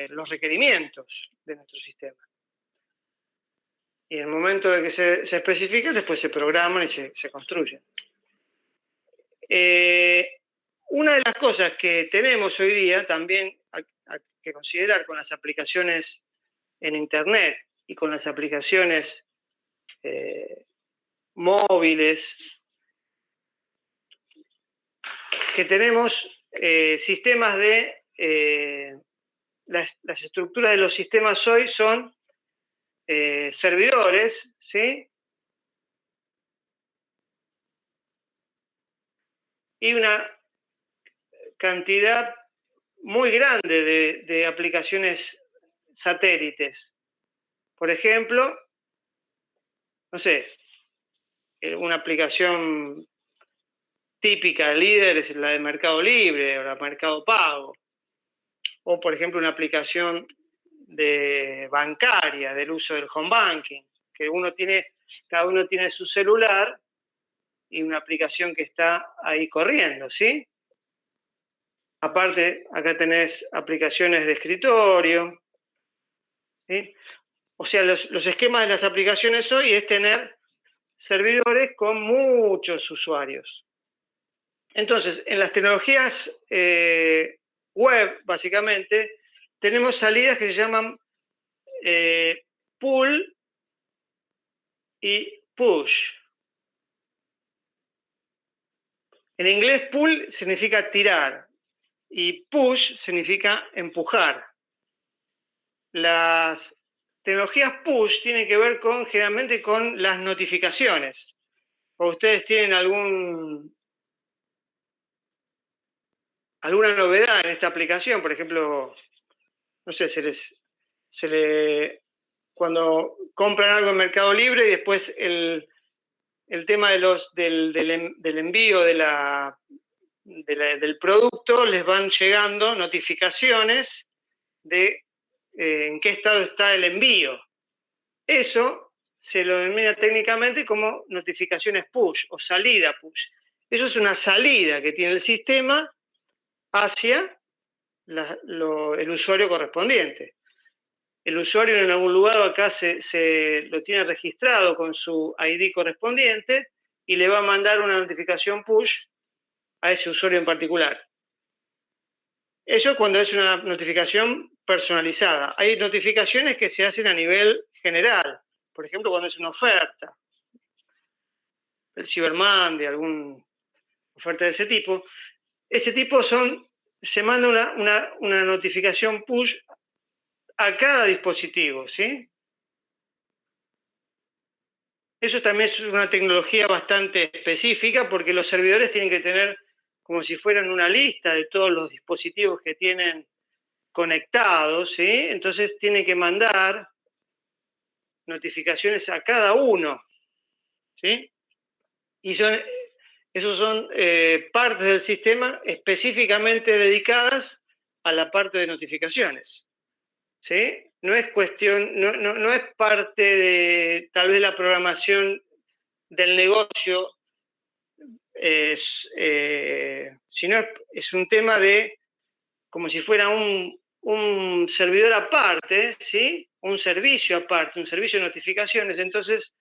los requerimientos de nuestro sistema. Y en el momento de que se especifican, después se programan y se construyen. Una de las cosas que tenemos hoy día también hay que considerar con las aplicaciones en Internet y con las aplicaciones móviles, que tenemos sistemas de... las estructuras de los sistemas hoy son servidores, ¿sí? Y una cantidad muy grande de aplicaciones satélites. Por ejemplo, no sé, una aplicación típica líder es la de Mercado Libre o la de Mercado Pago. O, por ejemplo, una aplicación bancaria del uso del home banking, que cada uno tiene su celular y una aplicación que está ahí corriendo, ¿sí? Aparte, acá tenés aplicaciones de escritorio, ¿sí? O sea, los esquemas de las aplicaciones hoy es tener servidores con muchos usuarios. Entonces, en las tecnologías web, básicamente, tenemos salidas que se llaman pull y push. En inglés, pull significa tirar y push significa empujar. Las tecnologías push tienen que ver generalmente con las notificaciones. ¿O ustedes tienen alguna novedad en esta aplicación? Por ejemplo, no sé, cuando compran algo en Mercado Libre y después el tema del envío del producto, les van llegando notificaciones de en qué estado está el envío. Eso se lo denomina técnicamente como notificaciones push o salida push. Eso es una salida que tiene el sistema hacia el usuario correspondiente. El usuario en algún lugar acá se lo tiene registrado con su ID correspondiente y le va a mandar una notificación push a ese usuario en particular. Eso cuando es una notificación personalizada. Hay notificaciones que se hacen a nivel general. Por ejemplo, cuando es una oferta. El Cyber Monday, alguna oferta de ese tipo. Ese tipo se manda una notificación push a cada dispositivo, ¿sí? Eso también es una tecnología bastante específica porque los servidores tienen que tener como si fueran una lista de todos los dispositivos que tienen conectados, ¿sí? Entonces tiene que mandar notificaciones a cada uno, ¿sí? Y esos son partes del sistema específicamente dedicadas a la parte de notificaciones, ¿sí? No es cuestión, no es parte de tal vez la programación del negocio, sino es un tema de como si fuera un servidor aparte, ¿sí? Un servicio aparte, un servicio de notificaciones. Entonces,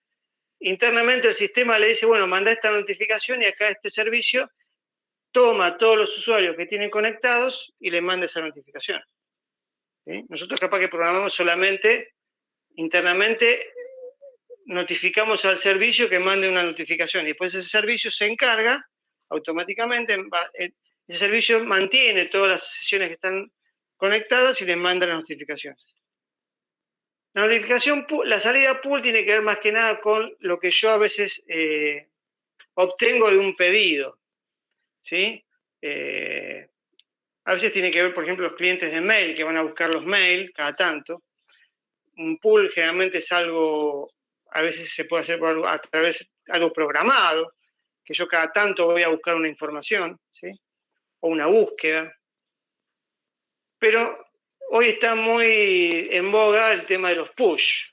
internamente el sistema le dice, bueno, manda esta notificación y acá este servicio toma a todos los usuarios que tienen conectados y le manda esa notificación. ¿Sí? Nosotros capaz que programamos solamente internamente, notificamos al servicio que mande una notificación y después ese servicio se encarga automáticamente, ese servicio mantiene todas las sesiones que están conectadas y les manda las notificaciones. La notificación, la salida pool tiene que ver más que nada con lo que yo a veces obtengo de un pedido, ¿sí? A veces tiene que ver, por ejemplo, los clientes de mail que van a buscar los mails cada tanto. Un pool generalmente es algo, a veces se puede hacer a través de algo programado, que yo cada tanto voy a buscar una información, ¿sí? O una búsqueda. Pero hoy está muy en boga el tema de los push,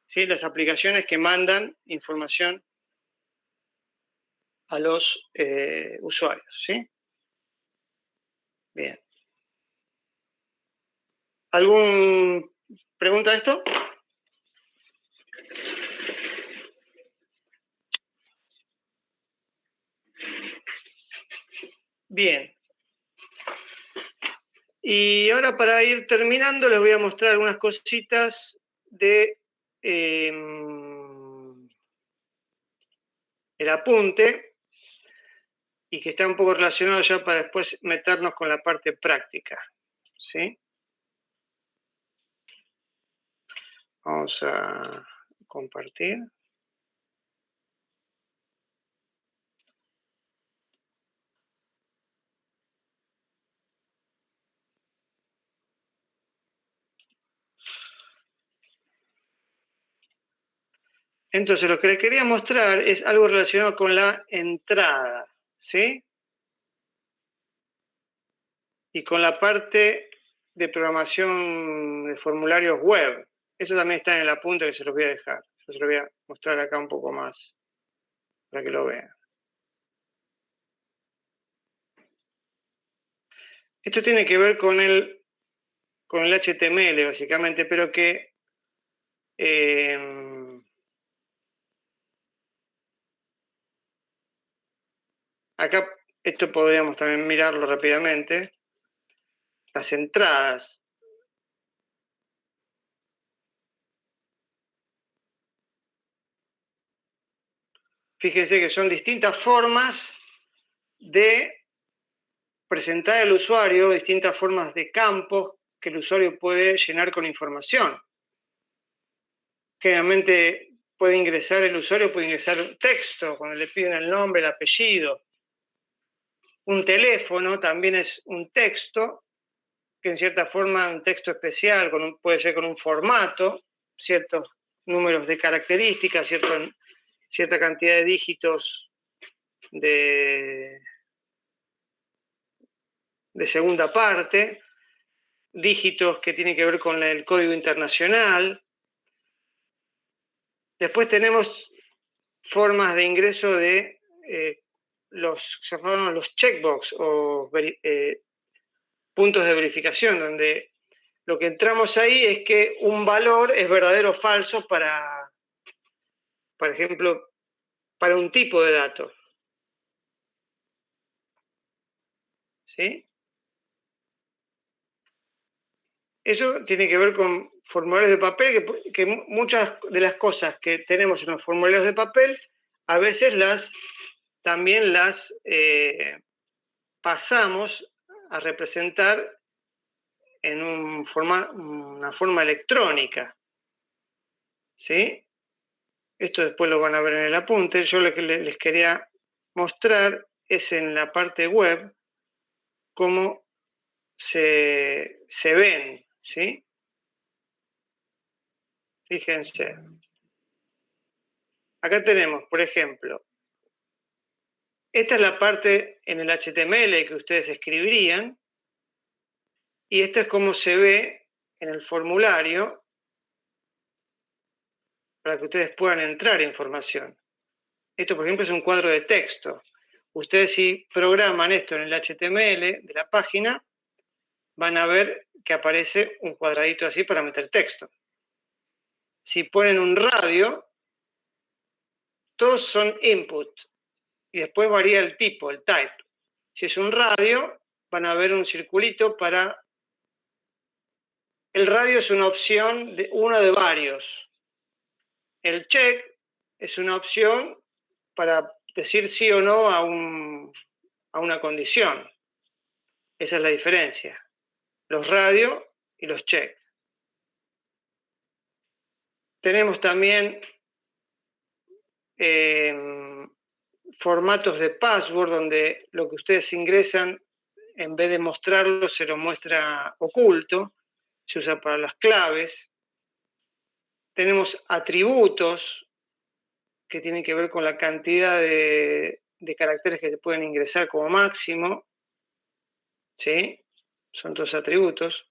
¿sí? Las aplicaciones que mandan información a los usuarios, ¿sí? Bien. ¿Alguna pregunta de esto? Bien. Y ahora para ir terminando les voy a mostrar algunas cositas de el apunte y que está un poco relacionado ya para después meternos con la parte práctica, ¿sí? Vamos a compartir. Entonces, lo que les quería mostrar es algo relacionado con la entrada, ¿sí? Y con la parte de programación de formularios web. Eso también está en el apunte que se los voy a dejar. Yo se lo voy a mostrar acá un poco más para que lo vean. Esto tiene que ver con el HTML, básicamente, pero que acá esto podríamos también mirarlo rápidamente. Las entradas. Fíjense que son distintas formas de presentar al usuario, distintas formas de campos que el usuario puede llenar con información. Generalmente el usuario puede ingresar un texto cuando le piden el nombre, el apellido. Un teléfono también es un texto, que en cierta forma un texto especial, puede ser con un formato, ciertos números de características, cierta cantidad de dígitos de segunda parte, dígitos que tienen que ver con el código internacional. Después tenemos formas de ingreso de se llaman los checkbox o puntos de verificación, donde lo que entramos ahí es que un valor es verdadero o falso para, por ejemplo, para un tipo de dato. ¿Sí? Eso tiene que ver con formularios de papel, que muchas de las cosas que tenemos en los formularios de papel, a veces también las pasamos a representar en una forma electrónica. ¿Sí? Esto después lo van a ver en el apunte. Yo lo que les quería mostrar es en la parte web cómo se ven, ¿sí? Fíjense. Acá tenemos, por ejemplo, esta es la parte en el HTML que ustedes escribirían, y esto es cómo se ve en el formulario para que ustedes puedan entrar información. Esto, por ejemplo, es un cuadro de texto. Ustedes, si programan esto en el HTML de la página, van a ver que aparece un cuadradito así para meter texto. Si ponen un radio, todos son input, y después varía el tipo, el type. Si es un radio, van a ver un circulito para... El radio es una opción, uno de varios. El check es una opción para decir sí o no a una condición. Esa es la diferencia. Los radio y los check. Tenemos también formatos de password donde lo que ustedes ingresan, en vez de mostrarlo, se lo muestra oculto. Se usa para las claves. Tenemos atributos que tienen que ver con la cantidad de caracteres que se pueden ingresar como máximo. ¿Sí? Son dos atributos.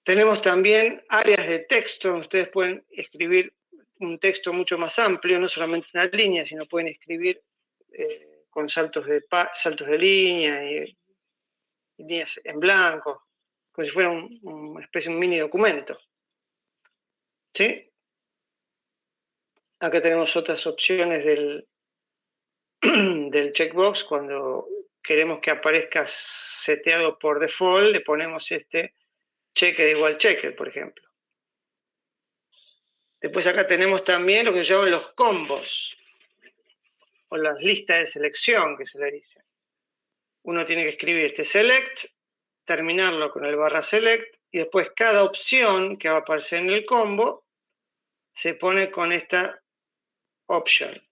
Tenemos también áreas de texto, donde ustedes pueden escribir un texto mucho más amplio, no solamente una línea, sino pueden escribir con saltos de línea y líneas en blanco, como si fuera una especie de un mini documento. ¿Sí? Acá tenemos otras opciones del checkbox. Cuando queremos que aparezca seteado por default, le ponemos este checker igual checker, por ejemplo. Después acá tenemos también lo que se llaman los combos, o las listas de selección, que se le dice. Uno tiene que escribir este select, terminarlo con el /select, y después cada opción que va a aparecer en el combo se pone con esta option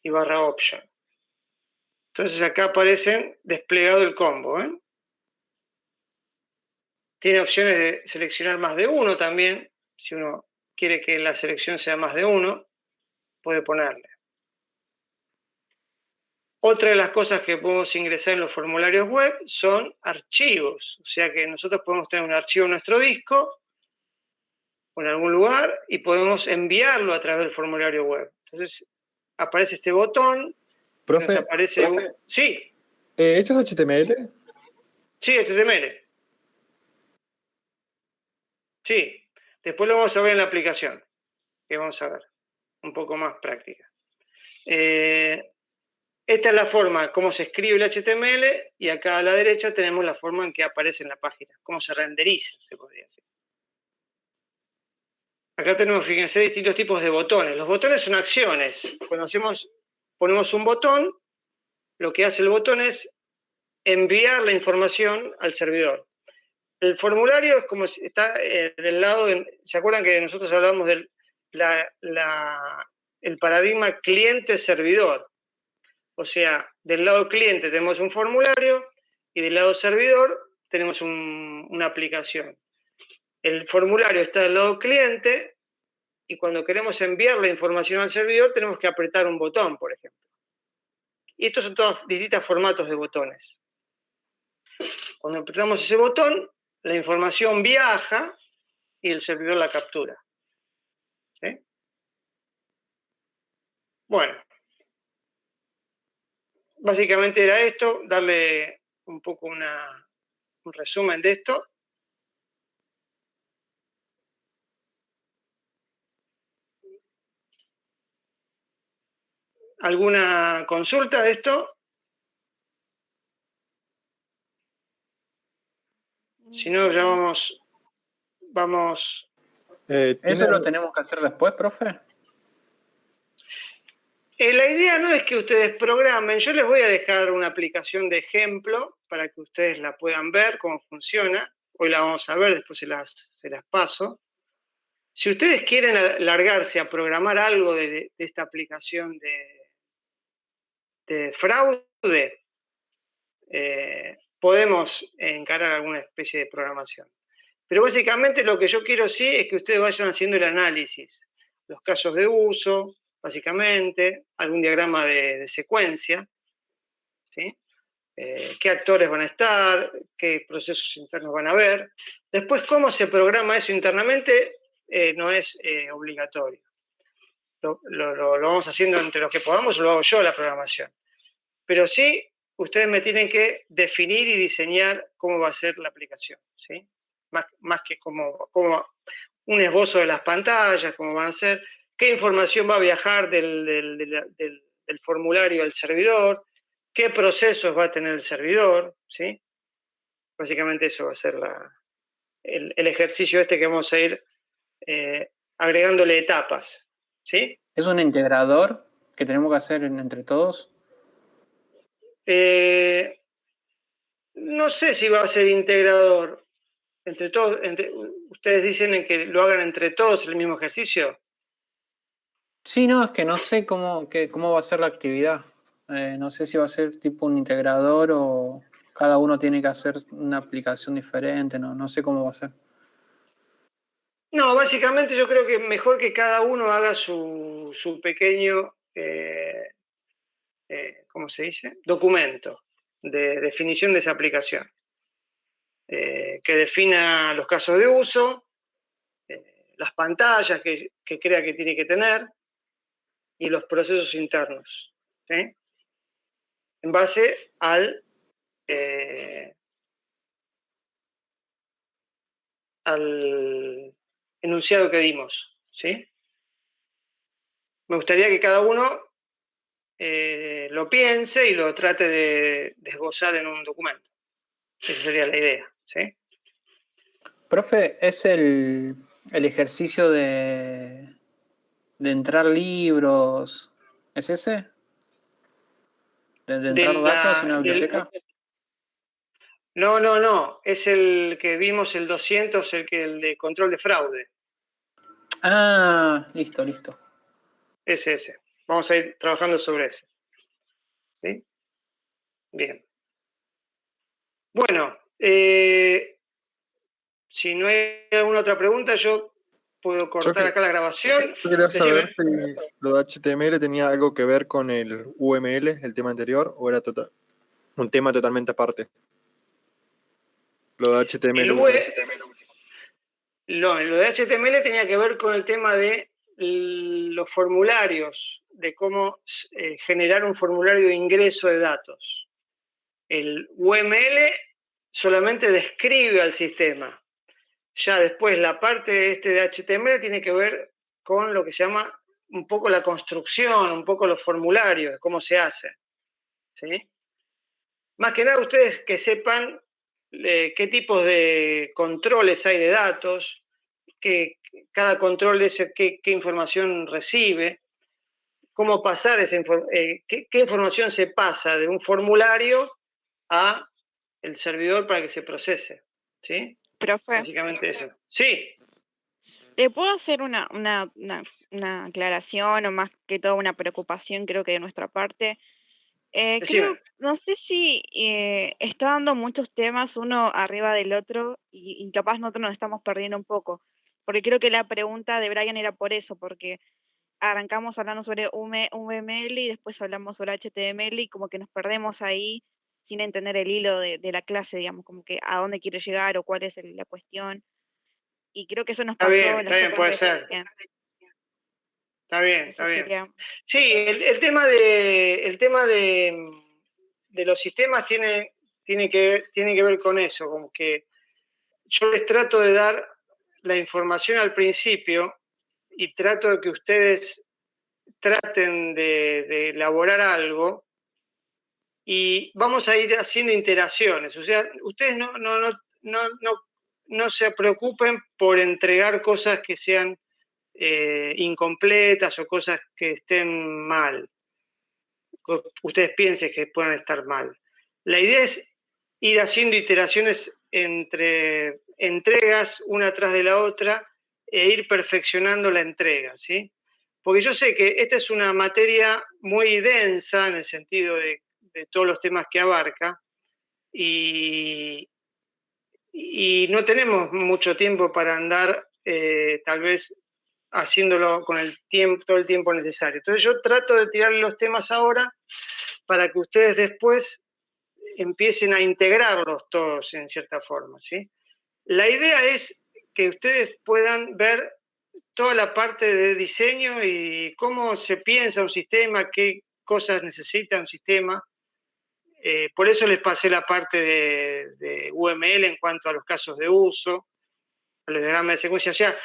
y /option. Entonces acá aparecen desplegado el combo. Tiene opciones de seleccionar más de uno también. Si uno quiere que la selección sea más de uno, puede ponerle. Otra de las cosas que podemos ingresar en los formularios web son archivos. O sea que nosotros podemos tener un archivo en nuestro disco o en algún lugar y podemos enviarlo a través del formulario web. Entonces aparece este botón. Profe, aparece sí. ¿esto es HTML? Sí, HTML. Sí. Después lo vamos a ver en la aplicación, que vamos a ver un poco más práctica. Esta es la forma, cómo se escribe el HTML, y acá a la derecha tenemos la forma en que aparece en la página, cómo se renderiza, se podría decir. Acá tenemos, fíjense, distintos tipos de botones. Los botones son acciones. Cuando ponemos un botón, lo que hace el botón es enviar la información al servidor. El formulario es como si está del lado, ¿se acuerdan que nosotros hablamos del el paradigma cliente-servidor? O sea, del lado cliente tenemos un formulario y del lado servidor tenemos una aplicación. El formulario está del lado cliente y cuando queremos enviar la información al servidor tenemos que apretar un botón, por ejemplo. Y estos son todos distintos formatos de botones. Cuando apretamos ese botón, la información viaja y el servidor la captura. ¿Sí? Bueno. Básicamente era esto, darle un poco un resumen de esto. ¿Alguna consulta de esto? Si no, ya vamos. ¿Eso lo tenemos que hacer después, profe? La idea no es que ustedes programen. Yo les voy a dejar una aplicación de ejemplo para que ustedes la puedan ver, cómo funciona. Hoy la vamos a ver, después se las paso. Si ustedes quieren largarse a programar algo de esta aplicación de fraude, podemos encarar alguna especie de programación. Pero básicamente lo que yo quiero sí es que ustedes vayan haciendo el análisis, los casos de uso, básicamente, algún diagrama de secuencia, ¿sí? Qué actores van a estar, qué procesos internos van a haber. Después, cómo se programa eso internamente no es obligatorio. Lo vamos haciendo entre los que podamos, lo hago yo la programación. Pero sí, ustedes me tienen que definir y diseñar cómo va a ser la aplicación, ¿sí? Más que como un esbozo de las pantallas, cómo van a ser, qué información va a viajar del formulario al servidor, qué procesos va a tener el servidor, ¿sí? Básicamente eso va a ser el ejercicio este que vamos a ir agregándole etapas, ¿sí? ¿Es un integrador que tenemos que hacer entre todos? No sé si va a ser integrador. Entre todos, ¿ustedes dicen que lo hagan entre todos el mismo ejercicio? Sí, no, es que no sé cómo va a ser la actividad. No sé si va a ser tipo un integrador o cada uno tiene que hacer una aplicación diferente, no sé cómo va a ser. No, básicamente yo creo que mejor que cada uno haga su pequeño, ¿cómo se dice? Documento de definición de esa aplicación. Que defina los casos de uso, las pantallas que crea que tiene que tener y los procesos internos, ¿sí? En base al enunciado que dimos, ¿sí? Me gustaría que cada uno lo piense y lo trate de esbozar en un documento. Esa sería la idea, ¿sí? Profe, ¿es el ejercicio de entrar libros? ¿Es ese? ¿De entrar datos en una biblioteca? No. Es el que vimos, el 200, el de control de fraude. Ah, listo. Ese. Vamos a ir trabajando sobre ese. ¿Sí? Bien. Bueno, si no hay alguna otra pregunta, yo puedo cortar acá la grabación. Yo quería saber si lo de HTML tenía algo que ver con el UML, el tema anterior, o era un tema totalmente aparte. Lo de HTML. Lo de HTML tenía que ver con el tema de los formularios, de cómo generar un formulario de ingreso de datos. El UML solamente describe al sistema. Ya después la parte de HTML tiene que ver con lo que se llama un poco la construcción, un poco los formularios, cómo se hace, ¿sí? Más que nada ustedes que sepan qué tipos de controles hay de datos, que cada control de ese, qué información recibe, cómo pasar esa qué información se pasa de un formulario a el servidor para que se procese, ¿sí? Profe. Básicamente eso. Sí. ¿Le puedo hacer una aclaración o más que todo una preocupación, creo que de nuestra parte? No sé si está dando muchos temas uno arriba del otro y capaz nosotros nos estamos perdiendo un poco. Porque creo que la pregunta de Brian era por eso, porque arrancamos hablando sobre UML y después hablamos sobre HTML y como que nos perdemos ahí sin entender el hilo de la clase, digamos, como que a dónde quiere llegar o cuál es la cuestión. Y creo que eso nos pasó. Está bien, puede ser. Está bien. Sí, el tema de los sistemas tiene que ver con eso, como que yo les trato de dar la información al principio y trato de que ustedes traten de elaborar algo y vamos a ir haciendo iteraciones. O sea, ustedes no se preocupen por entregar cosas que sean incompletas o cosas que estén mal. Ustedes piensen que puedan estar mal. La idea es ir haciendo iteraciones entre entregas una tras de la otra e ir perfeccionando la entrega, ¿sí? porque yo sé que esta es una materia muy densa en el sentido de todos los temas que abarca, y no tenemos mucho tiempo para andar tal vez haciéndolo con el tiempo, todo el tiempo necesario. Entonces yo trato de tirar los temas ahora para que ustedes después empiecen a integrarlos todos en cierta forma, ¿sí? La idea es que ustedes puedan ver toda la parte de diseño y cómo se piensa un sistema, qué cosas necesita un sistema. Por eso les pasé la parte de UML en cuanto a los casos de uso, a los diagramas de secuencia. O sea,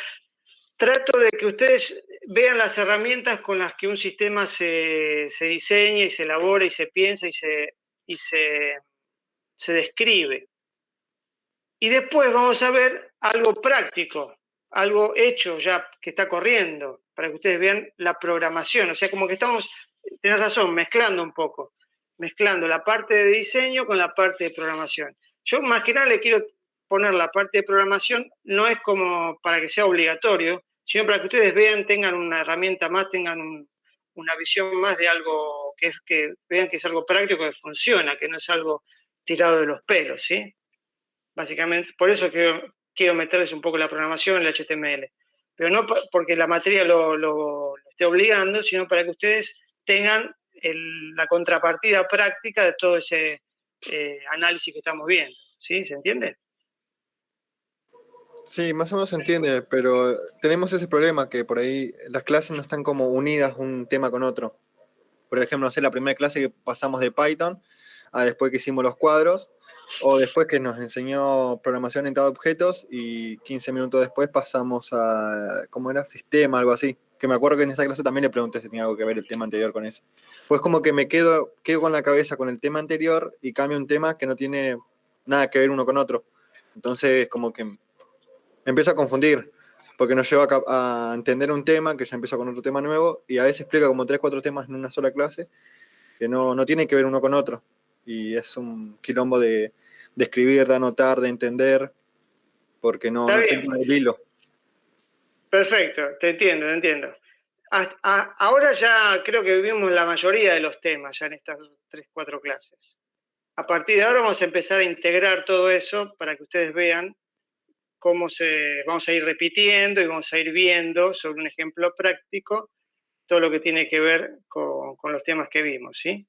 trato de que ustedes vean las herramientas con las que un sistema se diseña y se elabora y se piensa y se describe. Y después vamos a ver algo práctico, algo hecho ya que está corriendo, para que ustedes vean la programación. O sea, como que estamos, tenés razón, mezclando un poco, mezclando la parte de diseño con la parte de programación. Yo más que nada le quiero poner la parte de programación, no es como para que sea obligatorio, sino para que ustedes vean, tengan una herramienta más, tengan una visión más de algo que vean que es algo práctico, que funciona, que no es algo tirado de los pelos, ¿sí? Básicamente, por eso quiero meterles un poco la programación, el HTML. Pero no porque la materia lo esté obligando, sino para que ustedes tengan la contrapartida práctica de todo ese análisis que estamos viendo. ¿Sí? ¿Se entiende? Sí, más o menos se entiende, pero tenemos ese problema que por ahí las clases no están como unidas un tema con otro. Por ejemplo, no sé, la primera clase que pasamos de Python a después que hicimos los cuadros, o después que nos enseñó programación orientada a objetos y 15 minutos después pasamos a, ¿cómo era? Sistema, algo así. Que me acuerdo que en esa clase también le pregunté si tenía algo que ver el tema anterior con eso. Pues como que me quedo con la cabeza con el tema anterior y cambio un tema que no tiene nada que ver uno con otro. Entonces como que me empiezo a confundir, porque nos lleva a entender un tema que ya empieza con otro tema nuevo y a veces explica como 3, 4 temas en una sola clase que no tienen que ver uno con otro. Y es un quilombo de escribir, de anotar, de entender, porque no tengo el hilo. Perfecto, te entiendo. Ahora ya creo que vivimos la mayoría de los temas ya en estas 3, 4 clases. A partir de ahora vamos a empezar a integrar todo eso para que ustedes vean cómo vamos a ir repitiendo y vamos a ir viendo sobre un ejemplo práctico todo lo que tiene que ver con los temas que vimos, ¿sí?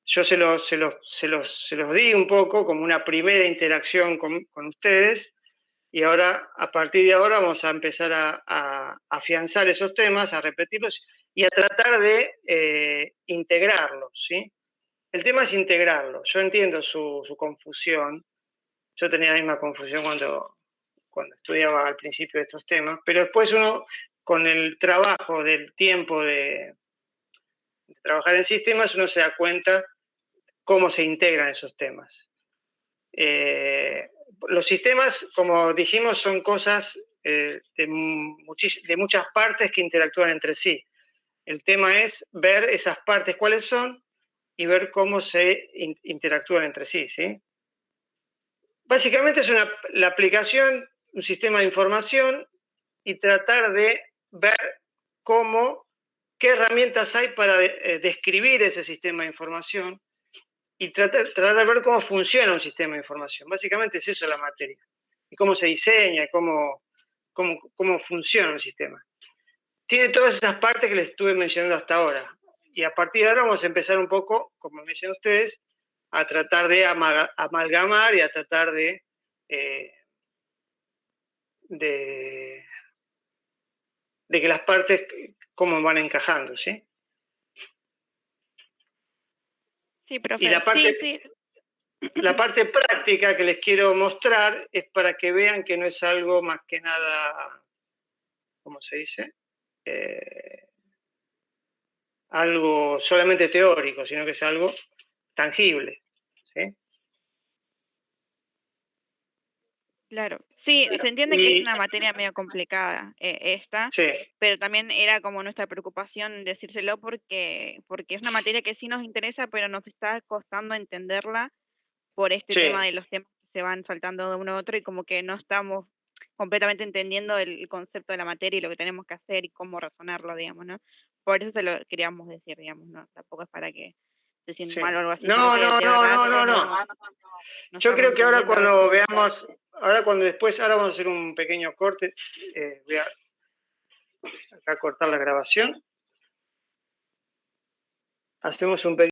Yo se los di un poco como una primera interacción con ustedes y ahora, a partir de ahora, vamos a empezar a afianzar esos temas, a repetirlos y a tratar de integrarlos, ¿sí? El tema es integrarlos. Yo entiendo su confusión. Yo tenía la misma confusión cuando estudiaba al principio de estos temas, pero después uno, con el trabajo del tiempo de trabajar en sistemas, uno se da cuenta cómo se integran esos temas. Los sistemas, como dijimos, son cosas de muchas partes que interactúan entre sí. El tema es ver esas partes cuáles son y ver cómo se interactúan entre sí, ¿sí? Básicamente es la aplicación, un sistema de información y tratar de ver qué herramientas hay para describir ese sistema de información y tratar de ver cómo funciona un sistema de información. Básicamente es eso la materia. Y cómo se diseña, y cómo funciona un sistema. Tiene todas esas partes que les estuve mencionando hasta ahora. Y a partir de ahora vamos a empezar un poco, como me dicen ustedes, a tratar de amalgamar y a tratar de que las partes cómo van encajando, ¿sí? Sí, profe. Y sí. La parte práctica que les quiero mostrar es para que vean que no es algo más que nada, ¿cómo se dice? Algo solamente teórico, sino que es algo tangible, ¿sí? Claro, sí, se entiende que es una materia medio complicada esta, sí. Pero también era como nuestra preocupación decírselo porque es una materia que sí nos interesa, pero nos está costando entenderla por este tema de los temas que se van saltando de uno a otro y como que no estamos completamente entendiendo el concepto de la materia y lo que tenemos que hacer y cómo razonarlo, digamos, ¿no? Por eso se lo queríamos decir, digamos, ¿no? Tampoco es para que se sienta mal o algo así. No. Yo creo que ahora cuando veamos, ahora vamos a hacer un pequeño corte, voy a acá cortar la grabación. Hacemos un pequeño